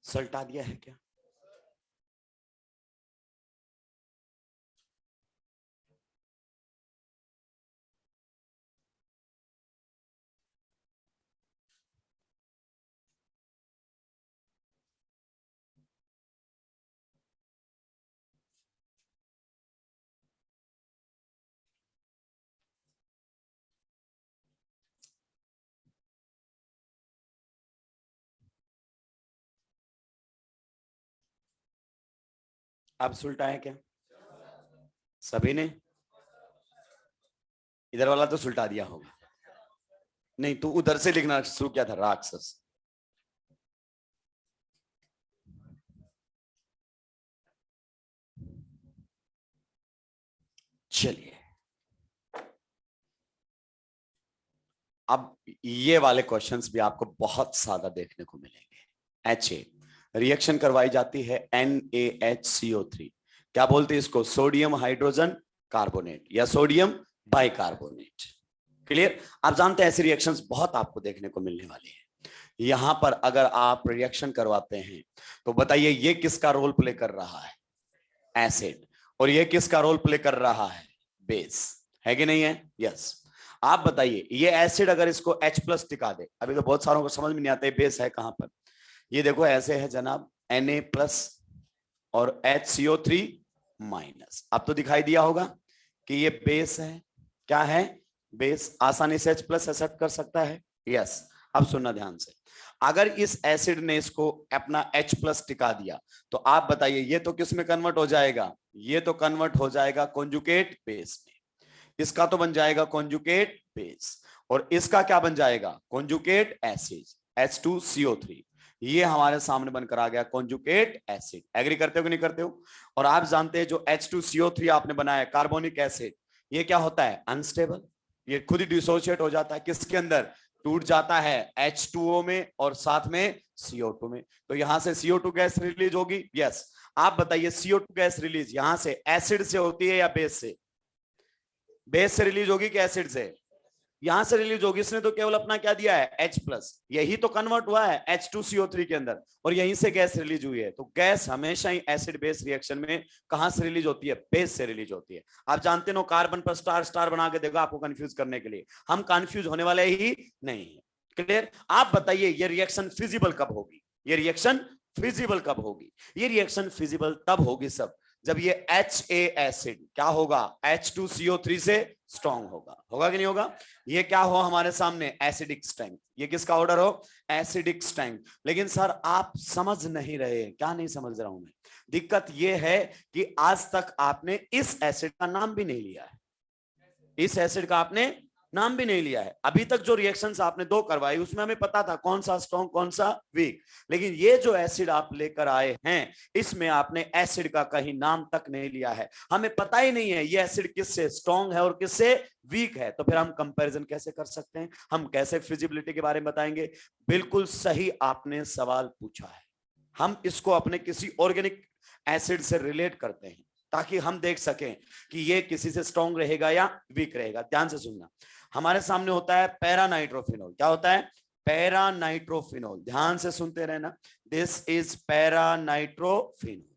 सल्टा दिया है क्या? अब सुलटा है क्या सभी ने? इधर वाला तो सुलटा दिया होगा। नहीं, तू उधर से लिखना शुरू किया था, राक्षस। चलिए, अब ये वाले क्वेश्चंस भी आपको बहुत सादा देखने को मिलेंगे। HA रिएक्शन करवाई जाती है NaHCO3, क्या बोलते हैं इसको? सोडियम हाइड्रोजन कार्बोनेट या सोडियम बाइकार्बोनेट। क्लियर? आप जानते हैं ऐसी रिएक्शंस बहुत आपको देखने को मिलने वाली है। यहां पर अगर आप रिएक्शन करवाते हैं तो बताइए ये किसका रोल प्ले कर रहा है? एसिड। और ये किसका रोल प्ले कर रहा है? बेस। है कि नहीं है? यस। आप बताइए ये एसिड अगर इसको H+ टिका दे, अभी तो बहुत सारों को समझ में नहीं आता है बेस है कहां पर। ये देखो ऐसे है जनाब, Na+ और HCO3-। अब तो दिखाई दिया होगा कि ये बेस है। क्या है? बेस। आसानी से H+ एक्सेप्ट कर सकता है। यस। अब सुनना ध्यान से, अगर इस एसिड ने इसको अपना H+ टिका दिया तो आप बताइए ये तो किस में कन्वर्ट हो जाएगा? ये तो कन्वर्ट हो जाएगा कॉन्जुगेट बेस में। इसका तो बन जाएगा कॉन्जुगेट बेस, और इसका क्या बन जाएगा? Conjugate acid H2CO3। ये हमारे सामने बनकर आ गया कॉन्जुगेट एसिड। एग्री करते हो कि नहीं करते हो? और आप जानते हैं जो H2CO3 आपने बनाया कार्बोनिक एसिड, ये क्या होता है? अनस्टेबल। ये खुद ही डिसोशिएट हो जाता है। किसके अंदर? टूट जाता है H2O में और साथ में CO2 में। तो यहां से CO2 गैस रिलीज होगी। यस। आप बताइए CO2 गैस रिलीज यहां से एसिड से होती है या बेस से? बेस से रिलीज होगी कि एसिड से? यहां से रिलीज होगी। इसने तो केवल अपना क्या दिया है? H+। यही तो कन्वर्ट हुआ है H2CO3 के अंदर, और यहीं से गैस रिलीज हुई है। तो गैस हमेशा ही एसिड बेस रिएक्शन में कहां से रिलीज होती है? बेस से रिलीज होती है। आप जानते हो कार्बन पर स्टार स्टार बना के देगा आपको कंफ्यूज करने के लिए। हम कंफ्यूज होने वाले ही नहीं है। क्लियर? आप बताइए ये रिएक्शन फिजिबल कब होगी? ये रिएक्शन फिजिबल कब होगी? ये रिएक्शन फिजिबल तब होगी सब जब ये HA एसिड क्या होगा? H2CO3 से स्ट्रॉन्ग होगा। होगा कि नहीं होगा? ये क्या हो हमारे सामने? Acidic strength. ये किसका ऑर्डर हो? Acidic strength. लेकिन सर आप समझ नहीं रहे। क्या नहीं समझ रहा हूं मैं? दिक्कत ये है कि आज तक आपने इस एसिड का नाम भी नहीं लिया है। इस एसिड का आपने नाम भी नहीं लिया है। अभी तक जो रिएक्शंस आपने दो करवाई उसमें हमें पता था कौन सा स्ट्रॉन्ग कौन सा वीक। लेकिन ये जो एसिड आप लेकर आए हैं इसमें आपने एसिड का कहीं नाम तक नहीं लिया है। हमें पता ही नहीं है ये एसिड किससे स्ट्रॉन्ग है और किससे वीक है। तो फिर हम कंपैरिजन कैसे कर सकते हैं? हम कैसे फिजिबिलिटी के बारे में बताएंगे? बिल्कुल सही आपने सवाल पूछा है। हम इसको अपने किसी ऑर्गेनिक एसिड से रिलेट करते हैं ताकि हम देख सकें कि ये किसी से स्ट्रॉन्ग रहेगा या वीक रहेगा। ध्यान से सुनना, हमारे सामने होता है पैरानाइट्रोफिनॉल। क्या होता है? पैरानाइट्रोफिनॉल। ध्यान से सुनते रहना, दिस इज पैरानाइट्रोफिनॉल।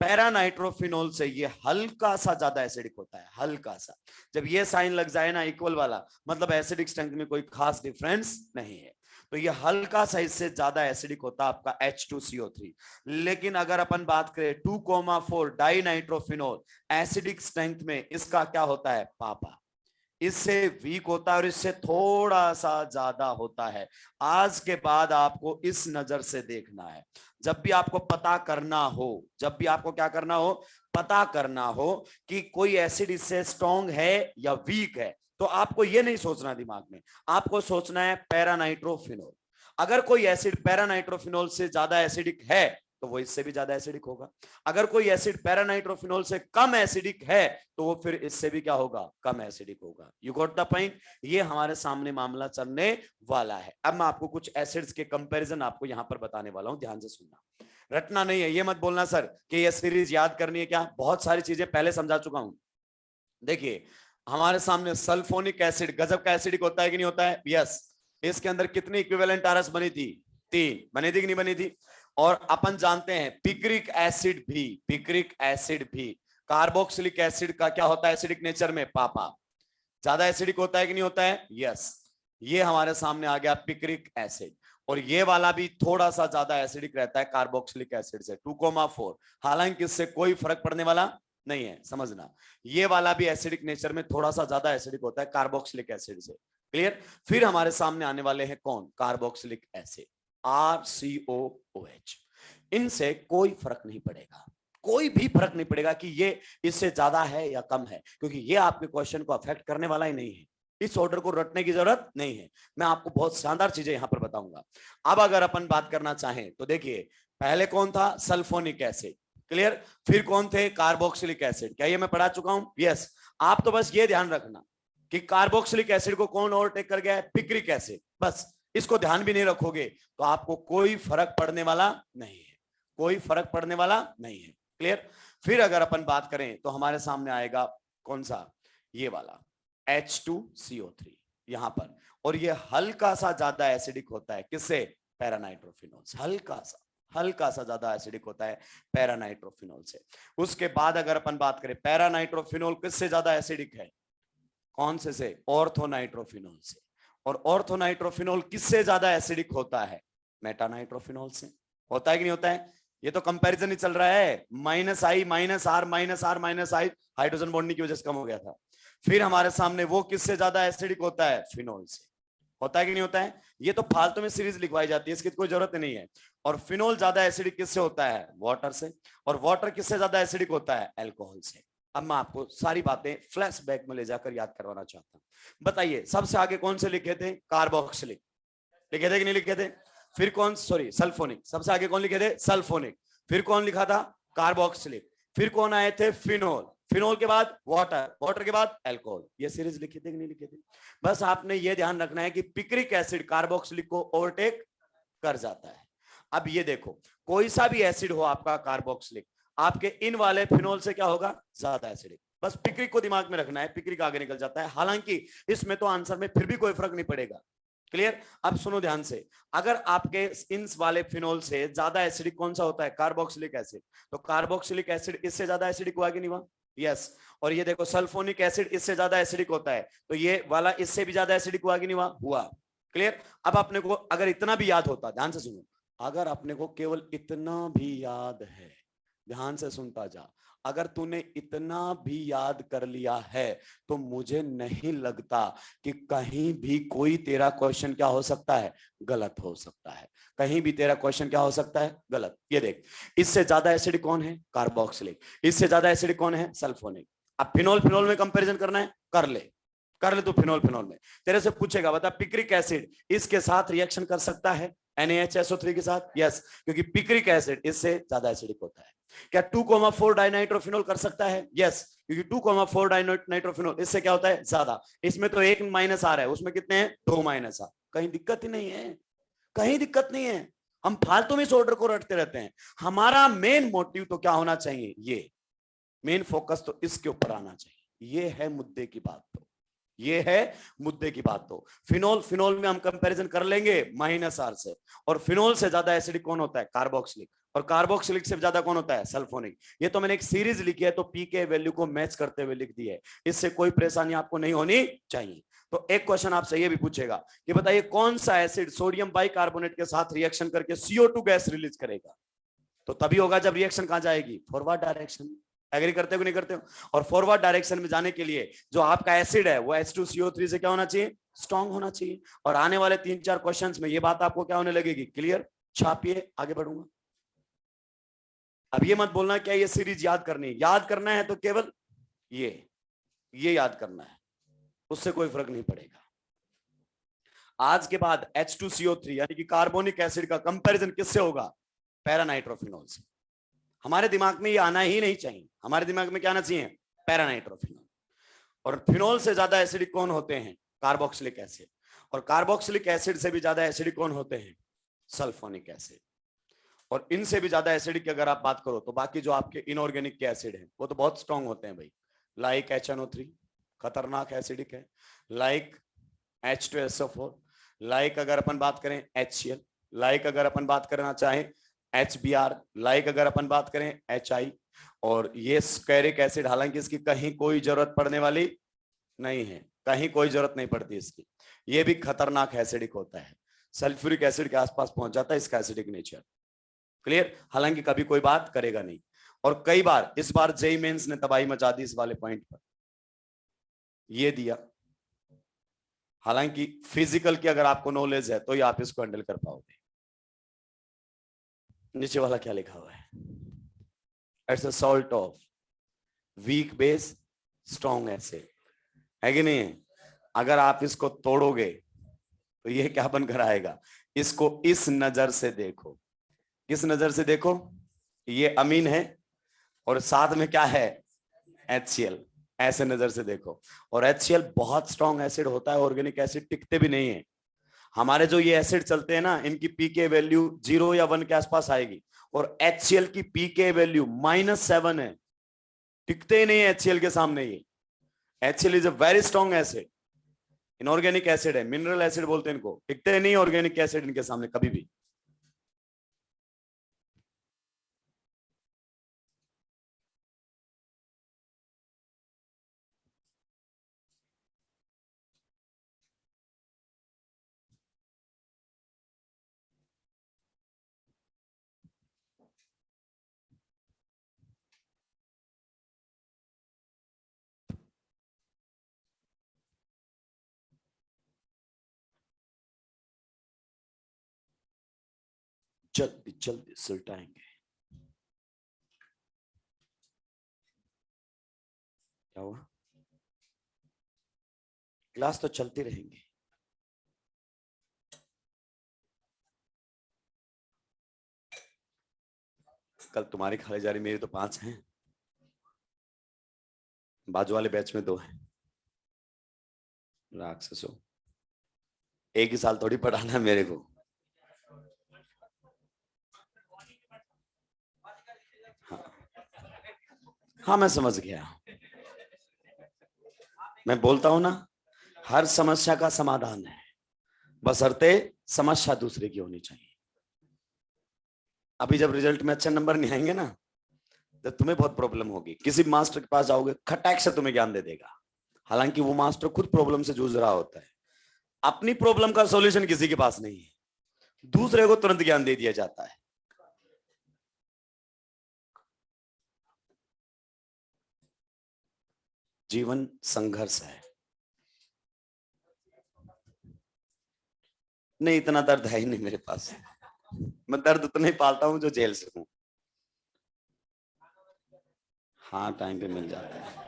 पैरानाइट्रोफिनॉल से ये हल्का सा ज्यादा एसिडिक होता है, हल्का सा। जब ये साइन लग जाए ना इक्वल वाला, मतलब एसिडिक स्ट्रेंथ में कोई खास डिफरेंस नहीं है। तो ये हल्का सा इससे ज्यादा एसिडिक होता है आपका H2CO3। लेकिन अगर अपन बात करें 2,4 डाइनाइट्रोफिनॉल, एसिडिक स्ट्रेंथ में इसका क्या होता है पापा, इससे वीक होता है और इससे थोड़ा सा ज्यादा होता है। आज के बाद आपको इस नजर से देखना है, जब भी आपको पता करना हो, जब भी आपको क्या करना हो, पता करना हो कि कोई एसिड इससे स्ट्रॉन्ग है या वीक है, तो आपको ये नहीं सोचना दिमाग में, आपको सोचना है पैरानाइट्रोफिनॉल। अगर कोई एसिड पैरानाइट्रोफिनॉल से ज्यादा एसिडिक है तो वो इससे भी ज्यादा एसिडिक होगा। अगर कोई एसिड पैरानाइट्रोफिनॉल से कम एसिडिक है तो वो फिर इससे भी क्या होगा, कम एसिडिक होगा। You got the point. ये हमारे सामने मामला चलने वाला है। अब मैं आपको कुछ एसिड्स के कंपैरिजन आपको यहां पर बताने वाला हूं, ध्यान से सुनना, रटना नहीं है। ये मत बोलना सर कि ये सीरीज याद करनी है, क्या बहुत सारी चीजें पहले समझा चुका हूं। देखिए हमारे सामने सल्फोनिक एसिड गजब का एसिडिक होता है कि नहीं होता है, यस। इसके अंदर कितनी इक्विवेलेंट आरएस बनी थी, 3 बनी थी कि नहीं बनी थी। और अपन जानते हैं पिक्रिक एसिड भी, पिक्रिक एसिड भी कार्बोक्सिलिक एसिड का क्या होता है एसिडिक नेचर में पापा, ज्यादा एसिडिक होता है कि नहीं होता है, यस। ये हमारे सामने आ गया पिक्रिक एसिड, और ये वाला भी थोड़ा सा ज्यादा एसिडिक रहता है कार्बोक्सिलिक एसिड से 2,4। हालांकि इससे कोई फर्क पड़ने वाला नहीं है, समझना। ये वाला भी एसिडिक नेचर में थोड़ा सा ज्यादा एसिडिक होता है कार्बोक्सिलिक एसिड से, क्लियर। फिर हमारे सामने आने वाले हैं कौन, कार्बोक्सिलिक एसिड RCOOH। इनसे कोई फर्क नहीं पड़ेगा, कोई भी फर्क नहीं पड़ेगा कि ये इससे ज्यादा है या कम है, क्योंकि ये आपके क्वेश्चन को अफेक्ट करने वाला ही नहीं है। इस ऑर्डर को रटने की जरूरत नहीं है, मैं आपको बहुत शानदार चीजें यहां पर बताऊंगा। अब अगर अपन बात करना चाहें तो देखिए पहले कौन था, सल्फोनिक एसिड, क्लियर। फिर कौन थे, कार्बोक्सिलिक एसिड। क्या ये मैं पढ़ा चुका हूं, यस। आप तो बस ये ध्यान रखना कि कार्बोक्सिलिक एसिड को कौन ओवरटेक कर गया है, पिक्रिक एसिड, बस इसको ध्यान भी नहीं रखोगे तो आपको कोई फर्क पड़ने वाला नहीं है, कोई फर्क पड़ने वाला नहीं है, क्लियर। फिर अगर अपन बात करें तो हमारे सामने आएगा कौन सा, ये वाला H2CO3 यहां पर, और ये हल्का सा ज्यादा एसिडिक होता है किससे, पैरानाइट्रोफिनॉल से, हल्का सा ज्यादा एसिडिक होता है पैरानाइट्रोफिनॉल से। उसके बाद अगर अपन बात करें पैरानाइट्रोफिनॉल किससे ज्यादा एसिडिक है, कौन से ऑर्थोनाइट्रोफिनॉल से। और ऑर्थोनाइट्रोफिनॉल किससे ज्यादा एसिडिक होता है, मेटानाइट्रोफिनॉल से। होता है कि नहीं होता है, ये तो कंपैरिजन ही चल रहा है, -I -R हाइड्रोजन बॉन्डिंग की वजह से कम हो गया था। फिर हमारे सामने वो किससे ज्यादा एसिडिक होता है, फिनॉल से। होता है कि नहीं होता है, ये तो फालतू में सीरीज लिखवाई जाती है, इसकी कोई जरूरत नहीं है। और फिनॉल ज्यादा एसिडिक किससे होता है, वाटर से। और वाटर किससे ज्यादा एसिडिक होता है, अल्कोहल से। अब मैं आपको सारी बातें फ्लैशबैक में ले जाकर याद करवाना चाहता हूं। बताइए सबसे आगे कौन से लिखे थे, कार्बोक्सिलिक लिखे थे कि नहीं लिखे थे। फिर कौन, सॉरी सल्फोनिक, सबसे आगे कौन लिखे थे, सल्फोनिक। फिर कौन लिखा था, कार्बोक्सिलिक। फिर कौन आए थे, फिनॉल। फिनॉल के बाद वाटर, वाटर के बाद अल्कोहल। ये सीरीज लिखी थी कि नहीं लिखी थी। बस आपने ये ध्यान रखना है कि पिक्रिक एसिड कार्बोक्सिलिक को ओवरटेक कर जाता है। अब ये देखो कोई सा भी एसिड हो आपका कार्बोक्सिलिक, आपके इन वाले फिनॉल से क्या होगा, ज्यादा एसिडिक। बस पिक्रिक को दिमाग में रखना है, पिक्रिक आगे निकल जाता है। हालांकि इसमें तो आंसर में फिर भी कोई फर्क नहीं पड़ेगा, क्लियर। अब सुनो ध्यान से, अगर आपके इन वाले फिनॉल से ज्यादा एसिडिक कौन सा होता है, कार्बोक्सिलिक एसिड, तो कार्बोक्सिलिक एसिड इससे ज्यादा एसिडिक हुआ कि नहीं हुआ, यस। और ये देखो सल्फोनिक एसिड इससे ज्यादा एसिडिक होता है, तो ये वाला इससे भी ज्यादा एसिडिक हुआ कि नहीं हुआ, हुआ, क्लियर। अब अपने को अगर इतना भी याद होता, ध्यान से सुनो, अगर अपने को केवल इतना भी याद है, ध्यान से सुनता जा, अगर तूने इतना भी याद कर लिया है तो मुझे नहीं लगता कि कहीं भी कोई तेरा क्वेश्चन क्या हो सकता है, गलत हो सकता है। कहीं भी तेरा क्वेश्चन क्या हो सकता है, गलत। ये देख, इससे ज्यादा एसिडिक कौन है, कार्बोक्सिलिक। इससे ज्यादा एसिडिक कौन है, सल्फोनिक। अब फिनॉल फिनॉल में कंपैरिजन करना है, कर ले तू फिनॉल फिनॉल में। तेरे से पूछेगा बता पिक्रिक एसिड इसके साथ रिएक्शन कर सकता है NaHSO3 के साथ, यस, क्योंकि पिक्रिक एसिड इससे ज्यादा एसिडिक होता है। क्या 2,4 डाइनाइट्रोफिनॉल कर सकता है, यस, क्योंकि 2,4 डाइनाइट्रोफिनॉल इससे क्या होता है, ज्यादा। इसमें तो 1 माइनस आ रहा है, उसमें कितने हैं, 2 माइनस आ। कहीं दिक्कत ही नहीं है, कहीं दिक्कत नहीं है। हम फालतू में इस ऑर्डर को रटते रहते हैं। हमारा मेन मोटिव तो क्या होना चाहिए, ये मेन फोकस तो इसके ऊपर आना चाहिए। ये है मुद्दे की बात, तो ये है मुद्दे की बात। तो फिनॉल फिनॉल में हम कंपैरिजन कर लेंगे -R से, और फिनॉल से ज्यादा एसिडिक कौन होता है, कार्बोक्सिलिक। और कार्बोक्सिलिक से ज्यादा कौन होता है, सल्फोनिक। ये तो मैंने एक सीरीज लिखी है, तो पी के वैल्यू को मैच करते हुए लिख दी है, इससे कोई परेशानी आपको नहीं होनी चाहिए। तो एक क्वेश्चन आपसे ये भी पूछेगा कि बताइए कौन सा एसिड सोडियम बाइकार्बोनेट के साथ रिएक्शन करके CO2 गैस रिलीज करेगा। तो तभी होगा जब रिएक्शन कहां जाएगी, फॉरवर्ड डायरेक्शन। एग्री करते हो कि नहीं करते हो? और फॉरवर्ड डायरेक्शन में जाने के लिए जो आपका एसिड है वो H2CO3 से क्या होना चाहिए, स्ट्रांग होना चाहिए। और आने वाले 3-4 क्वेश्चंस में ये बात आपको क्या होने लगेगी, क्लियर। छापिए, आगे बढ़ूंगा। अब ये मत बोलना क्या ये सीरीज याद करनी, याद करना है तो केवल ये याद करना है, उससे कोई फर्क नहीं पड़ेगा। आज के बाद H2CO3 यानी कि कार्बोनिक एसिड का कंपैरिजन किससे होगा, पैरानाइट्रोफिनॉल से। हमारे दिमाग में ये आना ही नहीं चाहिए, हमारे दिमाग में क्या आना चाहिए, पैरानाइट्रोफिनॉल। और फिनॉल से ज्यादा एसिडिक कौन होते हैं, कार्बोक्सिलिक एसिड। और कार्बोक्सिलिक एसिड से भी ज्यादा एसिडिक कौन होते हैं, सल्फोनिक एसिड। और इनसे भी ज्यादा एसिडिक की अगर आप बात करो तो बाकी जो आपके इनऑर्गेनिक के एसिड हैं वो तो बहुत स्ट्रांग होते हैं भाई। लाइक HNO3 खतरनाक एसिडिक है, लाइक H2SO4, लाइक अगर अपन बात करें HCl, लाइक अगर अपन बात करना चाहें HBr, लाइक अगर अपन बात करें HI। और ये स्टेरिक एसिड हालांकि इसकी कहीं कोई जरूरत पड़ने वाली नहीं है, कहीं कोई जरूरत नहीं पड़ती इसकी, ये भी खतरनाक एसिडिक होता है, सल्फ्यूरिक एसिड के आसपास पहुंच जाता है इसका एसिडिक नेचर, क्लियर। हालांकि कभी कोई बात करेगा नहीं। और कई बार इस बार जेईई मेंस ने तबाही मचा दी इस वाले पॉइंट पर, ये दिया। हालांकि फिजिकल की अगर आपको नॉलेज है तो ही आप इसको हैंडल कर पाओगे। नीचे वाला क्या लिखा हुआ है, it's a salt of weak base strong acid, है कि नहीं है। अगर आप इसको तोड़ोगे तो ये क्या बनकर आएगा, इसको इस नजर से देखो, किस नजर से देखो, ये अमीन है और साथ में क्या है HCl, ऐसे नजर से देखो। और HCl बहुत स्ट्रॉन्ग एसिड होता है, ऑर्गेनिक एसिड टिकते भी नहीं है। हमारे जो ये एसिड चलते हैं ना इनकी पीके वैल्यू 0 या 1 के आसपास आएगी, और HCl की पीके वैल्यू -7 है, टिकते ही नहीं है HCl के सामने। ये HCl is a very strong acid, inorganic acid है, मिनरल एसिड बोलते हैं इनको, टिकते नहीं ऑर्गेनिक एसिड इनके सामने कभी भी। जल्दी जल्दी सुलटाएंगे। क्या हुआ, क्लास तो चलती रहेंगी। कल तुम्हारी खाली जा रही, मेरी तो 5 हैं, बाजू वाले बैच में 2 हैं। राक्षसो, एक ही साल थोड़ी पढ़ाना है मेरे को। हाँ हाँ मैं समझ गया, मैं बोलता हूं ना हर समस्या का समाधान है, बशर्ते समस्या दूसरे की होनी चाहिए। अभी जब रिजल्ट में अच्छे नंबर नहीं आएंगे ना तो तुम्हें बहुत प्रॉब्लम होगी। किसी मास्टर के पास जाओगे खटैक से तुम्हें ज्ञान दे देगा, हालांकि वो मास्टर खुद प्रॉब्लम से जूझ रहा होता है। अपनी प्रॉब्लम का सॉल्यूशन किसी के पास नहीं है, दूसरे को तुरंत ज्ञान दे दिया जाता है। जीवन संघर्ष है, नहीं इतना दर्द है ही नहीं मेरे पास, मैं दर्द उतना ही पालता हूं जो जेल से हूं। हाँ टाइम पे मिल जाता है।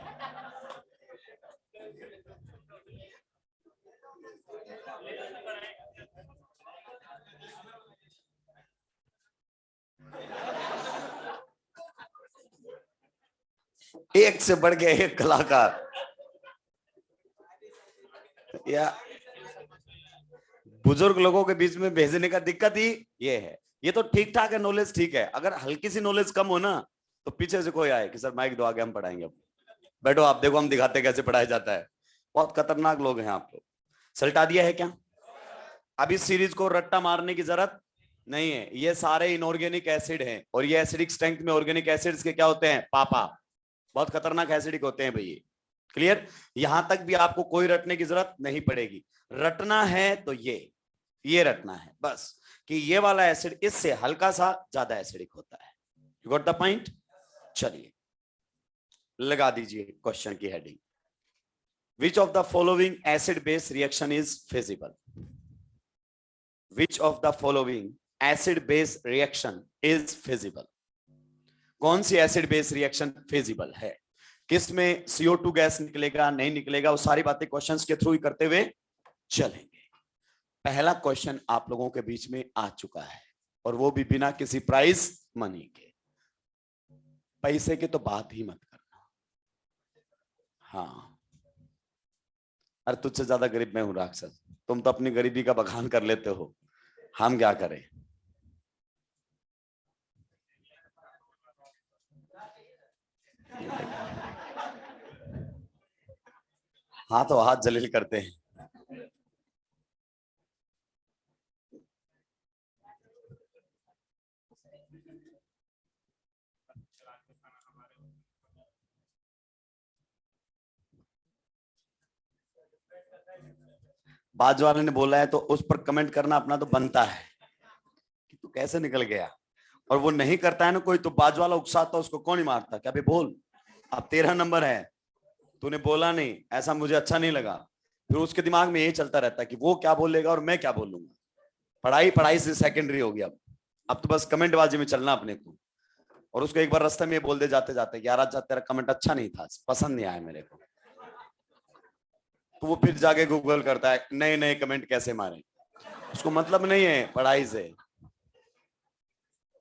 एक से बढ़ के एक कलाकार, या बुजुर्ग लोगों के बीच में भेजने का दिक्कत ही ये है। ये तो ठीक ठाक है, नॉलेज ठीक है, अगर हल्की सी नॉलेज कम हो ना तो पीछे से कोई आए कि सर माइक दो आगे हम पढ़ाएंगे, अब बैठो आप देखो हम दिखाते हैं कैसे पढ़ाया जाता है। बहुत खतरनाक लोग हैं आप लोग। सल्टा दिया है क्या, अब इस सीरीज को रट्टा मारने की जरूरत नहीं है, ये सारे इनऑर्गेनिक एसिड हैं और ये एसिडिक स्ट्रेंथ में ऑर्गेनिक एसिड्स के क्या होते हैं, पापा, बहुत खतरनाक एसिडिक होते हैं भाई। क्लियर? यहां तक भी आपको कोई रटने की जरूरत नहीं पड़ेगी। रटना है तो ये रटना है बस कि ये वाला एसिड इससे हल्का सा ज्यादा एसिडिक होता है। You got the point? चलिए लगा दीजिए क्वेश्चन की heading. Which of the following acid base reaction is feasible? Which of the following acid base reaction is feasible? कौन सी एसिड बेस रिएक्शन फिजिबल है? किसमें CO2 गैस निकलेगा नहीं निकलेगा, वो सारी बातें क्वेश्चंस के थ्रू ही करते हुए चलेंगे। पहला क्वेश्चन आप लोगों के बीच में आ चुका है और वो भी बिना किसी प्राइज मनी के। पैसे की तो बात ही मत करना। हाँ, अरे तुझसे ज्यादा गरीब मैं हूं राक्षस, तुम तो अपनी गरीबी का बखान कर लेते हो, हम क्या करें? हाँ तो हाथ जलील करते हैं। बाजू वाले ने बोला है तो उस पर कमेंट करना अपना तो बनता है कि तू कैसे निकल गया। और वो नहीं करता है ना कोई, तो बाजू वाला उकसाता, उसको कौन ही मारता? क्या भाई बोल, अब तेरा नंबर है, तूने बोला नहीं, ऐसा मुझे अच्छा नहीं लगा। फिर उसके दिमाग में यही चलता रहता है कि वो क्या बोलेगा और मैं क्या बोलूंगा। पढ़ाई पढ़ाई से सेकेंडरी हो गया। अब तो बस कमेंट बाजी में चलना अपने को। और उसको एक बार रास्ते में बोल दे जाते जाते यार आज तेरा कमेंट अच्छा नहीं था, पसंद नहीं आया मेरे को, तो वो फिर जाके गूगल करता है नए नए कमेंट कैसे मारे। उसको मतलब नहीं है पढ़ाई से।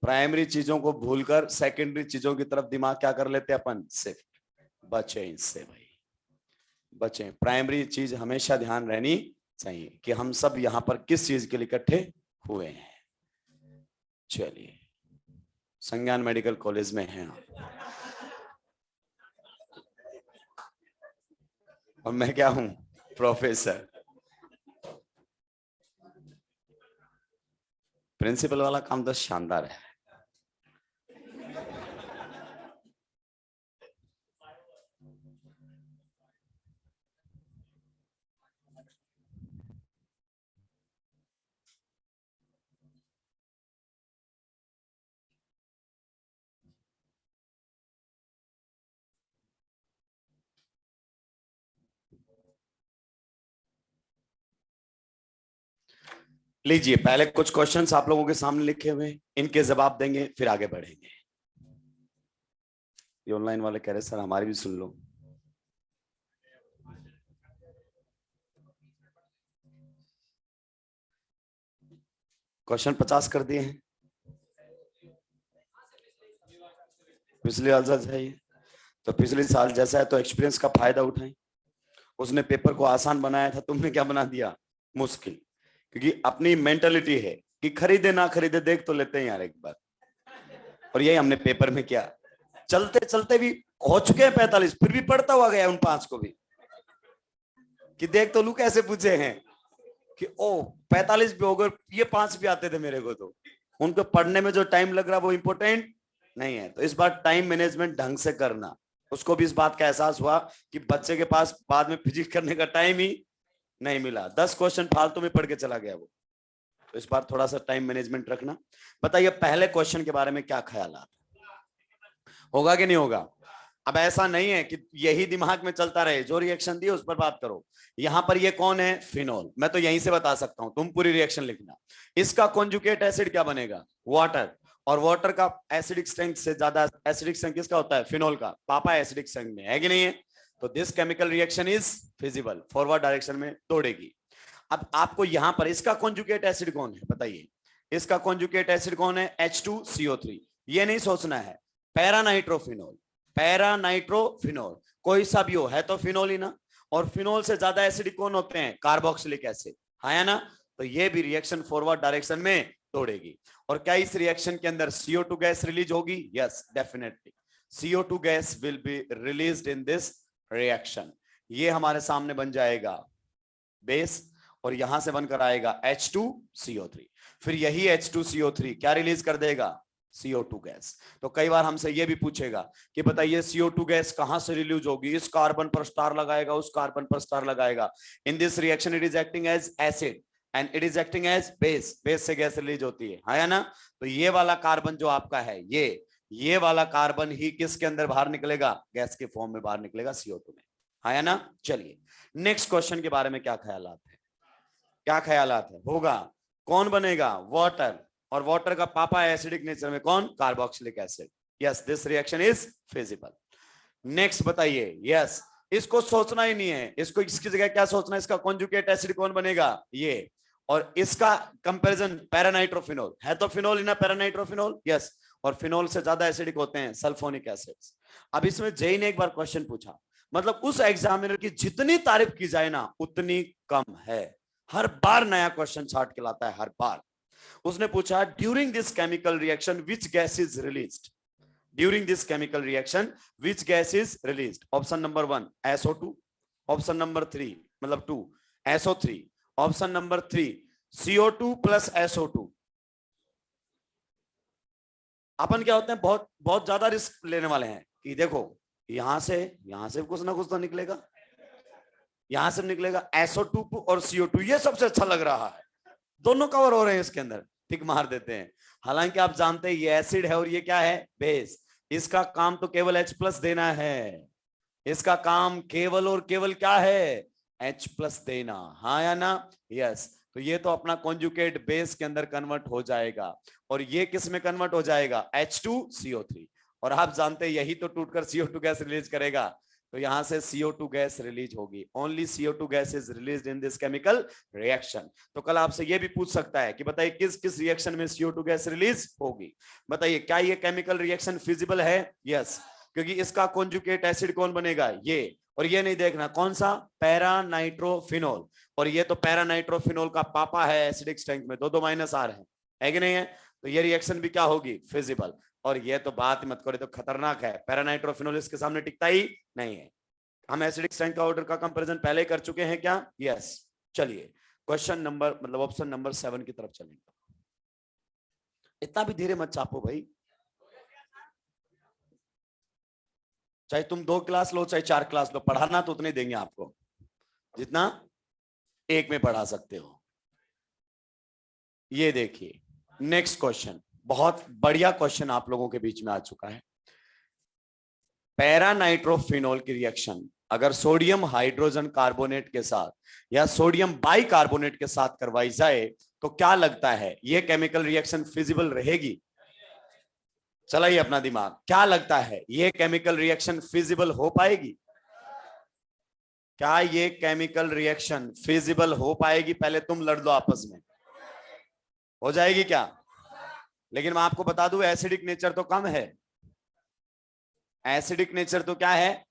प्राइमरी चीजों को भूलकर सेकेंडरी चीजों की तरफ दिमाग क्या कर लेते हैं अपन, शिफ्ट। बचे इससे भाई, बचे। प्राइमरी चीज हमेशा ध्यान रहनी चाहिए कि हम सब यहां पर किस चीज के लिए इकट्ठे हुए हैं। चलिए, संज्ञान मेडिकल कॉलेज में हैं आप, और मैं क्या हूं, प्रोफेसर। प्रिंसिपल वाला काम तो शानदार है। लीजिए, पहले कुछ क्वेश्चंस आप लोगों के सामने लिखे हुए हैं, इनके जवाब देंगे फिर आगे बढ़ेंगे। ये ऑनलाइन वाले कह रहे सर हमारी भी सुन लो। क्वेश्चन 50 कर दिए हैं, पिछले साल जैसा है, तो पिछले साल जैसा है तो एक्सपीरियंस का फायदा उठाएं। उसने पेपर को आसान बनाया था, तुमने क्या बना दिया, मुश्किल। क्योंकि अपनी मेंटालिटी है कि खरीदे ना खरीदे देख तो लेते हैं यार एक बार, और यही हमने पेपर में किया। चलते चलते भी हो चुके हैं 45, फिर भी पढ़ता हुआ गया उन 5 को भी कि देख तो लू कैसे पूछे हैं कि ओ 45 भी हो गए, ये 5 भी आते थे मेरे को। तो उनको पढ़ने में जो टाइम लग रहा वो इंपॉर्टेंट नहीं है। तो इस बार टाइम मैनेजमेंट ढंग से करना। उसको भी इस बात का एहसास हुआ कि बच्चे के पास बाद में फिजिक्स करने का टाइम ही नहीं मिला, 10 क्वेश्चन फालतू में पढ़ के चला गया वो। तो इस बार थोड़ा सा टाइम मैनेजमेंट रखना। बताइए पहले क्वेश्चन के बारे में क्या ख्याल होगा कि नहीं होगा? अब ऐसा नहीं है कि यही दिमाग में चलता रहे, जो रिएक्शन दी उस पर बात करो। यहां पर ये कौन है, फिनोल। मैं तो यहीं से बता सकता हूं, तुम पूरी रिएक्शन लिखना। इसका कॉन्जुगेट एसिड क्या बनेगा, वाटर। और वाटर का एसिडिक स्ट्रेंथ से ज्यादा एसिडिक स्ट्रेंथ किसका होता है, फिनोल का। पापा एसिडिक स्ट्रेंथ में है कि नहीं है? तो this chemical reaction is feasible, forward direction में दौड़ेगी। अब आपको यहां पर इसका कॉन्जुगेट एसिड कौन है बताइए। इसका कॉन्जुगेट एसिड कौन है, H2CO3। ये नहीं सोचना है, पैरानाइट्रोफिनोल। पैरानाइट्रोफिनोल कोई सा भी हो, है तो फिनोल ही ना। और फिनोल से ज्यादा एसिडिक कौन होते हैं, कार्बोक्सिलिक एसिड, है ना। तो ये भी रिएक्शन फॉरवर्ड डायरेक्शन में दौड़ेगी। और क्या इस रिएक्शन के अंदर CO2 गैस रिलीज होगी? Yes definitely, CO2 gas will be released in this reaction. ये हमारे सामने बन जाएगा बेस, और यहां से बनकर आएगा H2CO3। फिर यही H2CO3 क्या रिलीज कर देगा, CO2 गैस। तो कई बार हमसे ये भी पूछेगा कि बताइए CO2 गैस कहां से रिलीज होगी, इस कार्बन पर स्टार लगाएगा, उस कार्बन पर स्टार लगाएगा। In this reaction it is acting as acid and it is acting as base, base से गैस रिलीज होती है ना। तो ये वाला कार्बन जो आपका है, ये वाला कार्बन ही किसके अंदर बाहर निकलेगा, गैस के फॉर्म में बाहर निकलेगा CO2 में, है ना। चलिए नेक्स्ट क्वेश्चन के बारे में क्या ख्यालात है, क्या ख्यालात है, होगा कौन बनेगा, वाटर, और वाटर का पापा है एसिडिक नेचर में कौन, carboxylic acid. Yes this reaction is feasible. Next बताइए, यस इसको सोचना ही नहीं है, इसको इसकी जगह क्या सोचना है, इसका कॉन्जुगेट एसिड कौन बनेगा, ये, और इसका कंपैरिजन पैरानाइट्रोफिनोल है, तो फिनोल ही ना पैरानाइट्रोफिनोल, यस, और फिनोल से ज्यादा एसिडिक होते हैं सल्फोनिक एसिड्स। अब इसमें जेई ने एक बार क्वेश्चन पूछा, मतलब उस एग्जामिनर की जितनी तारीफ की जाए ना उतनी कम है, हर बार नया क्वेश्चन छाट के लाता है, हर बार। उसने पूछा during this chemical reaction which gas is released, during this chemical reaction which gas is released. Option number 1 SO2, option number 3 मतलब 2 SO3, option number 3 CO2 plus SO2। अपन क्या होते हैं, बहुत बहुत ज्यादा रिस्क लेने वाले हैं कि देखो यहां से कुछ ना कुछ तो निकलेगा, यहां से निकलेगा SO2 और CO2, ये सबसे अच्छा लग रहा है, दोनों कवर हो रहे हैं इसके अंदर, टिक मार देते हैं। हालांकि आप जानते हैं ये एसिड है और ये क्या है, बेस। इसका काम तो केवल H+ देना है, इसका काम केवल और केवल क्या है, H+ देना, हाँ या ना, यस। तो ये तो अपना कॉन्जुगेट बेस के अंदर कन्वर्ट हो जाएगा, और ये किस में कन्वर्ट हो जाएगा, H2CO3, और आप जानते हैं यही तो टूटकर CO2 गैस रिलीज करेगा, तो यहां से CO2 गैस रिलीज होगी, only CO2 gas is released in this chemical reaction. तो कल आपसे ये भी पूछ सकता है कि बताइए किस किस रिएक्शन में CO2 गैस रिलीज होगी, बताइए क्या ये केमिकल रिएक्शन फिजिबल है, यस, क्योंकि इसका कॉन्जुगेट एसिड कौन बनेगा, ये, और ये नहीं देखना कौन सा, पैरानाइट्रोफिनोल, और ये तो पैरानाइट्रोफिनोल का पापा है एसिडिक स्ट्रेंथ में, 2 माइनस आ रहे हैं, है कि नहीं है, तो ये रिएक्शन भी क्या होगी, फिजिबल। और ये तो बात मत करो, तो खतरनाक है, पैरानाइट्रोफिनोल इसके सामने टिकता ही नहीं है। हम एसिडिक स्ट्रेंथ का ऑर्डर का कंपैरिजन पहले कर चुके हैं क्या, यस। चलिए क्वेश्चन नंबर मतलब ऑप्शन नंबर 7 की तरफ चलेंगे। इतना भी धीरे मत चापो भाई, चाहे तुम 2 क्लास लो चाहे 4 क्लास लो, पढ़ाना तो उतने देंगे आपको जितना एक में पढ़ा सकते हो। ये देखिए नेक्स्ट क्वेश्चन, बहुत बढ़िया क्वेश्चन आप लोगों के बीच में आ चुका है। पैरानाइट्रोफिनोल की रिएक्शन अगर सोडियम हाइड्रोजन कार्बोनेट के साथ या सोडियम बाइकार्बोनेट के साथ करवाई जाए तो क्या लगता है ये केमिकल रिएक्शन फिजिबल रहेगी, चलाइए अपना दिमाग, क्या लगता है ये केमिकल रिएक्शन फिजिबल हो पाएगी, क्या ये केमिकल रिएक्शन फिजिबल हो पाएगी, पहले तुम लड़ लो आपस में, हो जाएगी क्या। लेकिन मैं आपको बता दूं एसिडिक नेचर तो कम है, एसिडिक नेचर तो क्या है,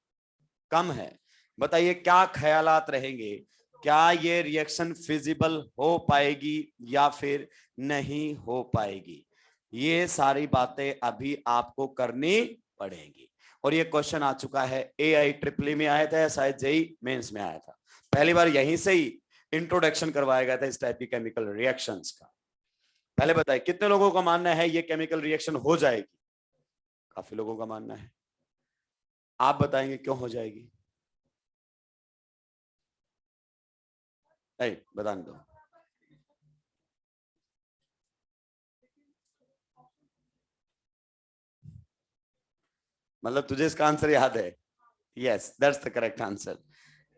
कम है। बताइए क्या ख्यालात रहेंगे, क्या ये रिएक्शन फिजिबल हो पाएगी या फिर नहीं हो पाएगी, ये सारी बातें अभी आपको करनी पड़ेंगी। और ये क्वेश्चन आ चुका है AIEEE में आया था या शायद JEE मेंस में आया था, पहली बार यहीं से ही इंट्रोडक्शन करवाया गया था इस टाइप की केमिकल रिएक्शंस का। पहले बताइए कितने लोगों का मानना है ये केमिकल रिएक्शन हो जाएगी, काफी लोगों का मानना है, आप बताएंगे क्यों हो जाएगी, नहीं बताने दो। मतलब तुझे इसका आंसर याद है, yes that's the correct answer,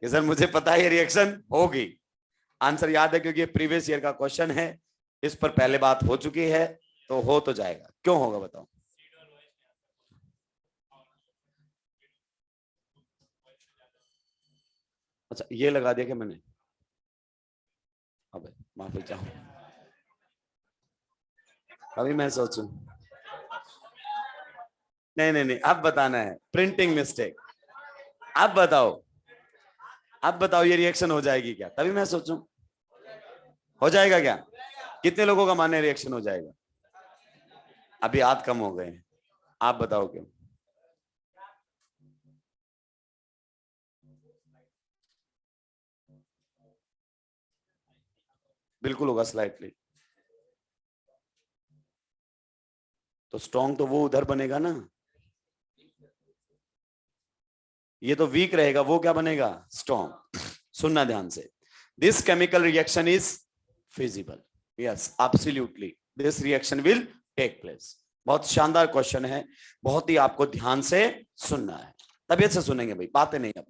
कि सर मुझे पता है ये रिएक्शन होगी, आंसर याद है क्योंकि ये प्रीवियस ईयर का क्वेश्चन है, इस पर पहले बात हो चुकी है, तो हो तो जाएगा, क्यों होगा बताओ। अच्छा ये लगा दिया कि मैंने, अबे माफी चाहूँ, अभी मैं सोचूं, नहीं नहीं नहीं अब बताना है, प्रिंटिंग मिस्टेक, अब बताओ, अब बताओ ये रिएक्शन हो जाएगी क्या, तभी मैं सोचूं, हो जाएगा क्या, कितने लोगों का मानना है रिएक्शन हो जाएगा, अभी हाथ कम हो गए, आप बताओ क्यों। बिल्कुल होगा स्लाइटली, तो स्ट्रॉन्ग तो वो उधर बनेगा ना, ये तो वीक रहेगा, वो क्या बनेगा? स्ट्रॉन्ग। सुनना ध्यान से, this chemical reaction is feasible, yes absolutely this reaction will take place. बहुत शानदार क्वेश्चन है, बहुत ही आपको ध्यान से सुनना है, तबियत से सुनेंगे भाई, बातें नहीं। अब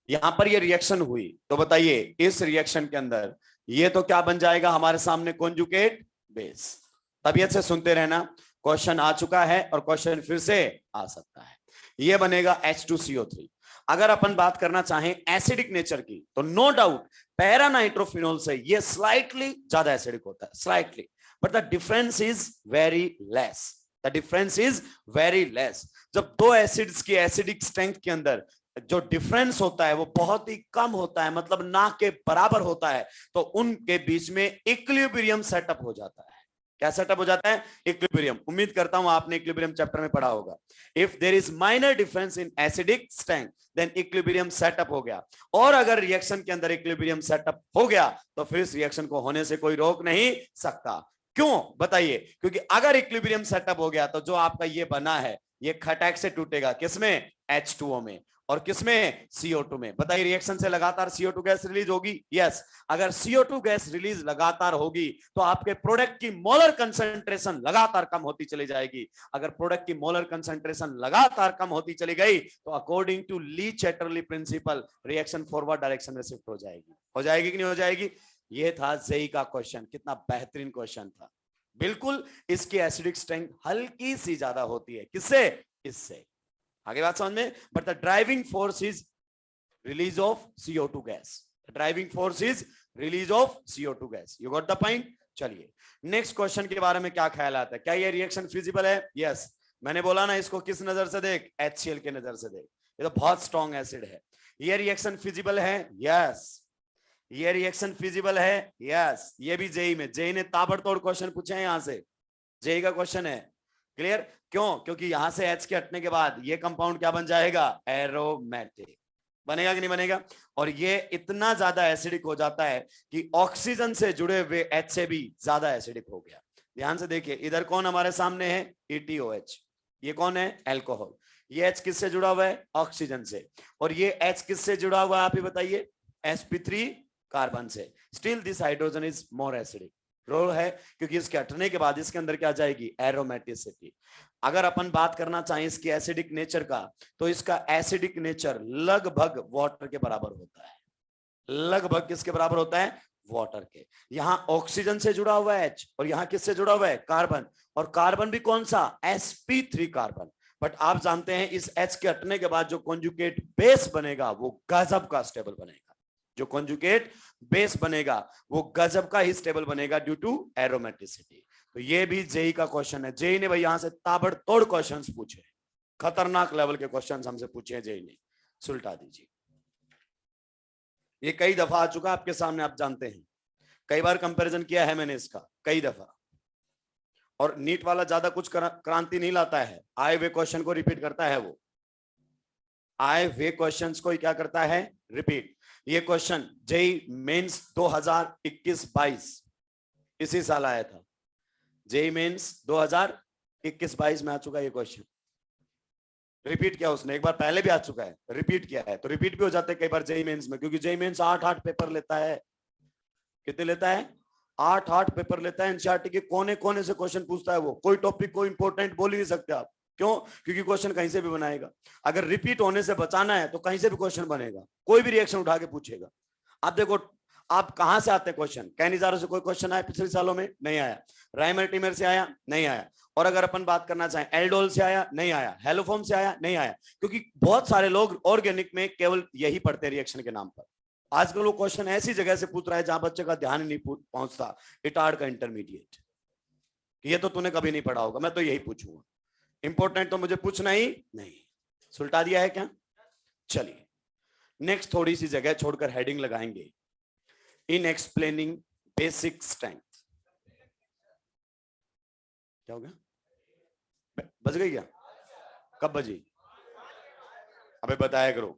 यहां पर ये रिएक्शन हुई तो बताइए इस रिएक्शन के अंदर ये तो क्या बन जाएगा हमारे सामने? Conjugate base. तबियत से सुनते रहना, क्वेश्चन आ चुका है और क्वेश्चन फिर से आ सकता है। ये बनेगा H2CO3। अगर अपन बात करना चाहें एसिडिक नेचर की तो नो डाउट पैरा नाइट्रोफिनोल से ये स्लाइटली ज्यादा एसिडिक होता है, slightly, but the difference is very less. The difference is very less. जब दो एसिड्स की एसिडिक स्ट्रेंथ के अंदर जो डिफरेंस होता है वो बहुत ही कम होता है, मतलब ना के बराबर होता है, तो उनके बीच में इक्विलिब्रियम सेटअप हो जाता है। क्या सेटअप हो जाता है? इक्विलिब्रियम। उम्मीद करता हूं आपने इक्विलिब्रियम चैप्टर में पढ़ा होगा। If there is minor difference in acidic strength then equilibrium setup हो गया, और अगर रिएक्शन के अंदर इक्विलिब्रियम सेटअप हो गया तो फिर इस रिएक्शन को होने से कोई रोक नहीं सकता। क्यों बताइए? क्योंकि अगर इक्विलिब्रियम सेटअप हो गया तो जो आपका ये बना है ये खटैक से टूटेगा, किसमें? H2O में। और किसमें? CO2 में। बताइए रिएक्शन से लगातार CO2 गैस रिलीज होगी? यस। अगर CO2 गैस रिलीज लगातार होगी तो आपके प्रोडक्ट की मोलर कंसंट्रेशन लगातार कम होती चली जाएगी। अगर प्रोडक्ट की मोलर कंसंट्रेशन लगातार कम होती चली गई तो according to Le Chatelier principle reaction forward direction में शिफ्ट हो जाएगी। हो जाएगी कि नहीं हो जाएगी? ये था जेई का क्वेश्चन। कितना बेहतरीन क्वेश्चन था। बिल्कुल इसकी एसिडिक स्ट्रेंथ हल्की सी ज्यादा होती है, किससे? इससे। आगे बात समझ में? But the driving force is release of CO2 gas. Driving force is release of CO2 gas. You got the point? चलिए नेक्स्ट क्वेश्चन के बारे में क्या ख्याल आता है? क्या ये रिएक्शन फिजिबल है? यस। मैंने बोला ना इसको किस नजर से देख? HCl के नजर से देख। ये तो बहुत स्ट्रॉन्ग एसिड है। ये रिएक्शन फिजिबल है? यस। ये रिएक्शन फिजिबल है? यस। ये भी जेई में, जेई ने ताबड़तोड़ क्वेश्चन पूछे हैं यहां से, जेई का क्वेश्चन है। क्लियर? क्यों? क्योंकि यहां से H के हटने के बाद ये कंपाउंड क्या बन जाएगा? एरोमेटिक। बनेगा कि नहीं बनेगा? और ये इतना ज्यादा एसिडिक हो जाता है कि ऑक्सीजन से जुड़े हुए H से भी ज्यादा एसिडिक हो गया। ध्यान से देखिए, इधर कौन हमारे सामने है? ETOH। ये कौन है? अल्कोहल। ये H किससे जुड़ा हुआ है? ऑक्सीजन से। और ये H किससे जुड़ा हुआ है आप ही बताइए? sp3 कार्बन से। Still this hydrogen is more acidic. Role है क्योंकि इसके हटने के बाद इसके अंदर क्या जाएगी? एरोमेटिसिटी। अगर अपन बात करना चाहें इसकी एसिडिक नेचर का तो इसका एसिडिक नेचर लगभग वाटर के बराबर होता है। लगभग किसके बराबर होता है? वाटर के। यहां ऑक्सीजन से जुड़ा हुआ है H और यहां किससे जुड़ा हुआ है? कार्बन। और कार्बन भी कौन सा? sp3 carbon. बट आप जानते हैं इस H के हटने के बाद जो कॉन्जुगेट बेस बनेगा वो गजब का स्टेबल बनेगा। जो कॉन्जुगेट बेस बनेगा वो गजब का ही स्टेबल बनेगा ड्यू टू एरोमेटिसिटी। तो ये भी जेई का क्वेश्चन है। जेई ने भाई यहां से ताबड़तोड़ क्वेश्चंस पूछे, खतरनाक लेवल के क्वेश्चंस हमसे पूछे हैं जेई ने। सुलटा दीजिए। ये कई दफा आ चुका आपके सामने, आप जानते हैं, कई बार कंपैरिजन किया है मैंने इसका कई दफा। और नीट वाला ज्यादा कुछ क्रांति नहीं लाता है, आए हुए क्वेश्चन को रिपीट करता है। वो आए हुए क्वेश्चंस को क्या करता है? रिपीट। ये क्वेश्चन जेई मेंस 2021-22 इसी साल आया था। जेई मेंस 2021-22 में आ चुका है ये क्वेश्चन। रिपीट किया उसने, एक बार पहले भी आ चुका है, रिपीट किया है। तो रिपीट भी हो जाते हैं कई बार जेई मेंस में, क्योंकि जेई मेंस 8 पेपर लेता है। कितने लेता है? 8 पेपर लेता है। एनसीईआरटी के कोने कोने से क्वेश्चन पूछता है वो। कोई टॉपिक को इंपॉर्टेंट बोल ही नहीं सकते आप। क्यों? क्योंकि क्वेश्चन कहीं से भी बनाएगा। अगर रिपीट होने से बचाना है तो कहीं से भी क्वेश्चन बनेगा, कोई भी रिएक्शन उठा के पूछेगा। आप देखो, आप कहां से आते हैं क्वेश्चन? कैनिजारो से कोई क्वेश्चन आया पिछले सालों में? नहीं आया। राइमर टीमर से आया? नहीं आया। और अगर अपन बात करना चाहें एल्डोल से आया? नहीं आया। हेलोफॉर्म से आया? नहीं आया। क्योंकि बहुत सारे लोग ऑर्गेनिक में केवल यही पढ़ते हैं रिएक्शन के नाम पर। आजकल वो क्वेश्चन ऐसी जगह से पूछ रहा है जहां बच्चे का ध्यान ही नहीं पहुंचता। इटार्ड का इंटरमीडिएट, ये तो तूने कभी नहीं पढ़ा होगा, मैं तो यही पूछूंगा। इंपॉर्टेंट तो मुझे पूछना ही नहीं। सुलटा दिया है क्या? चलिए नेक्स्ट थोड़ी सी जगह छोड़कर हेडिंग लगाएंगे, इन एक्सप्लेनिंग बेसिक स्ट्रेंथ। क्या हो गया? बज गई क्या? कब बजी? अबे बताया करो।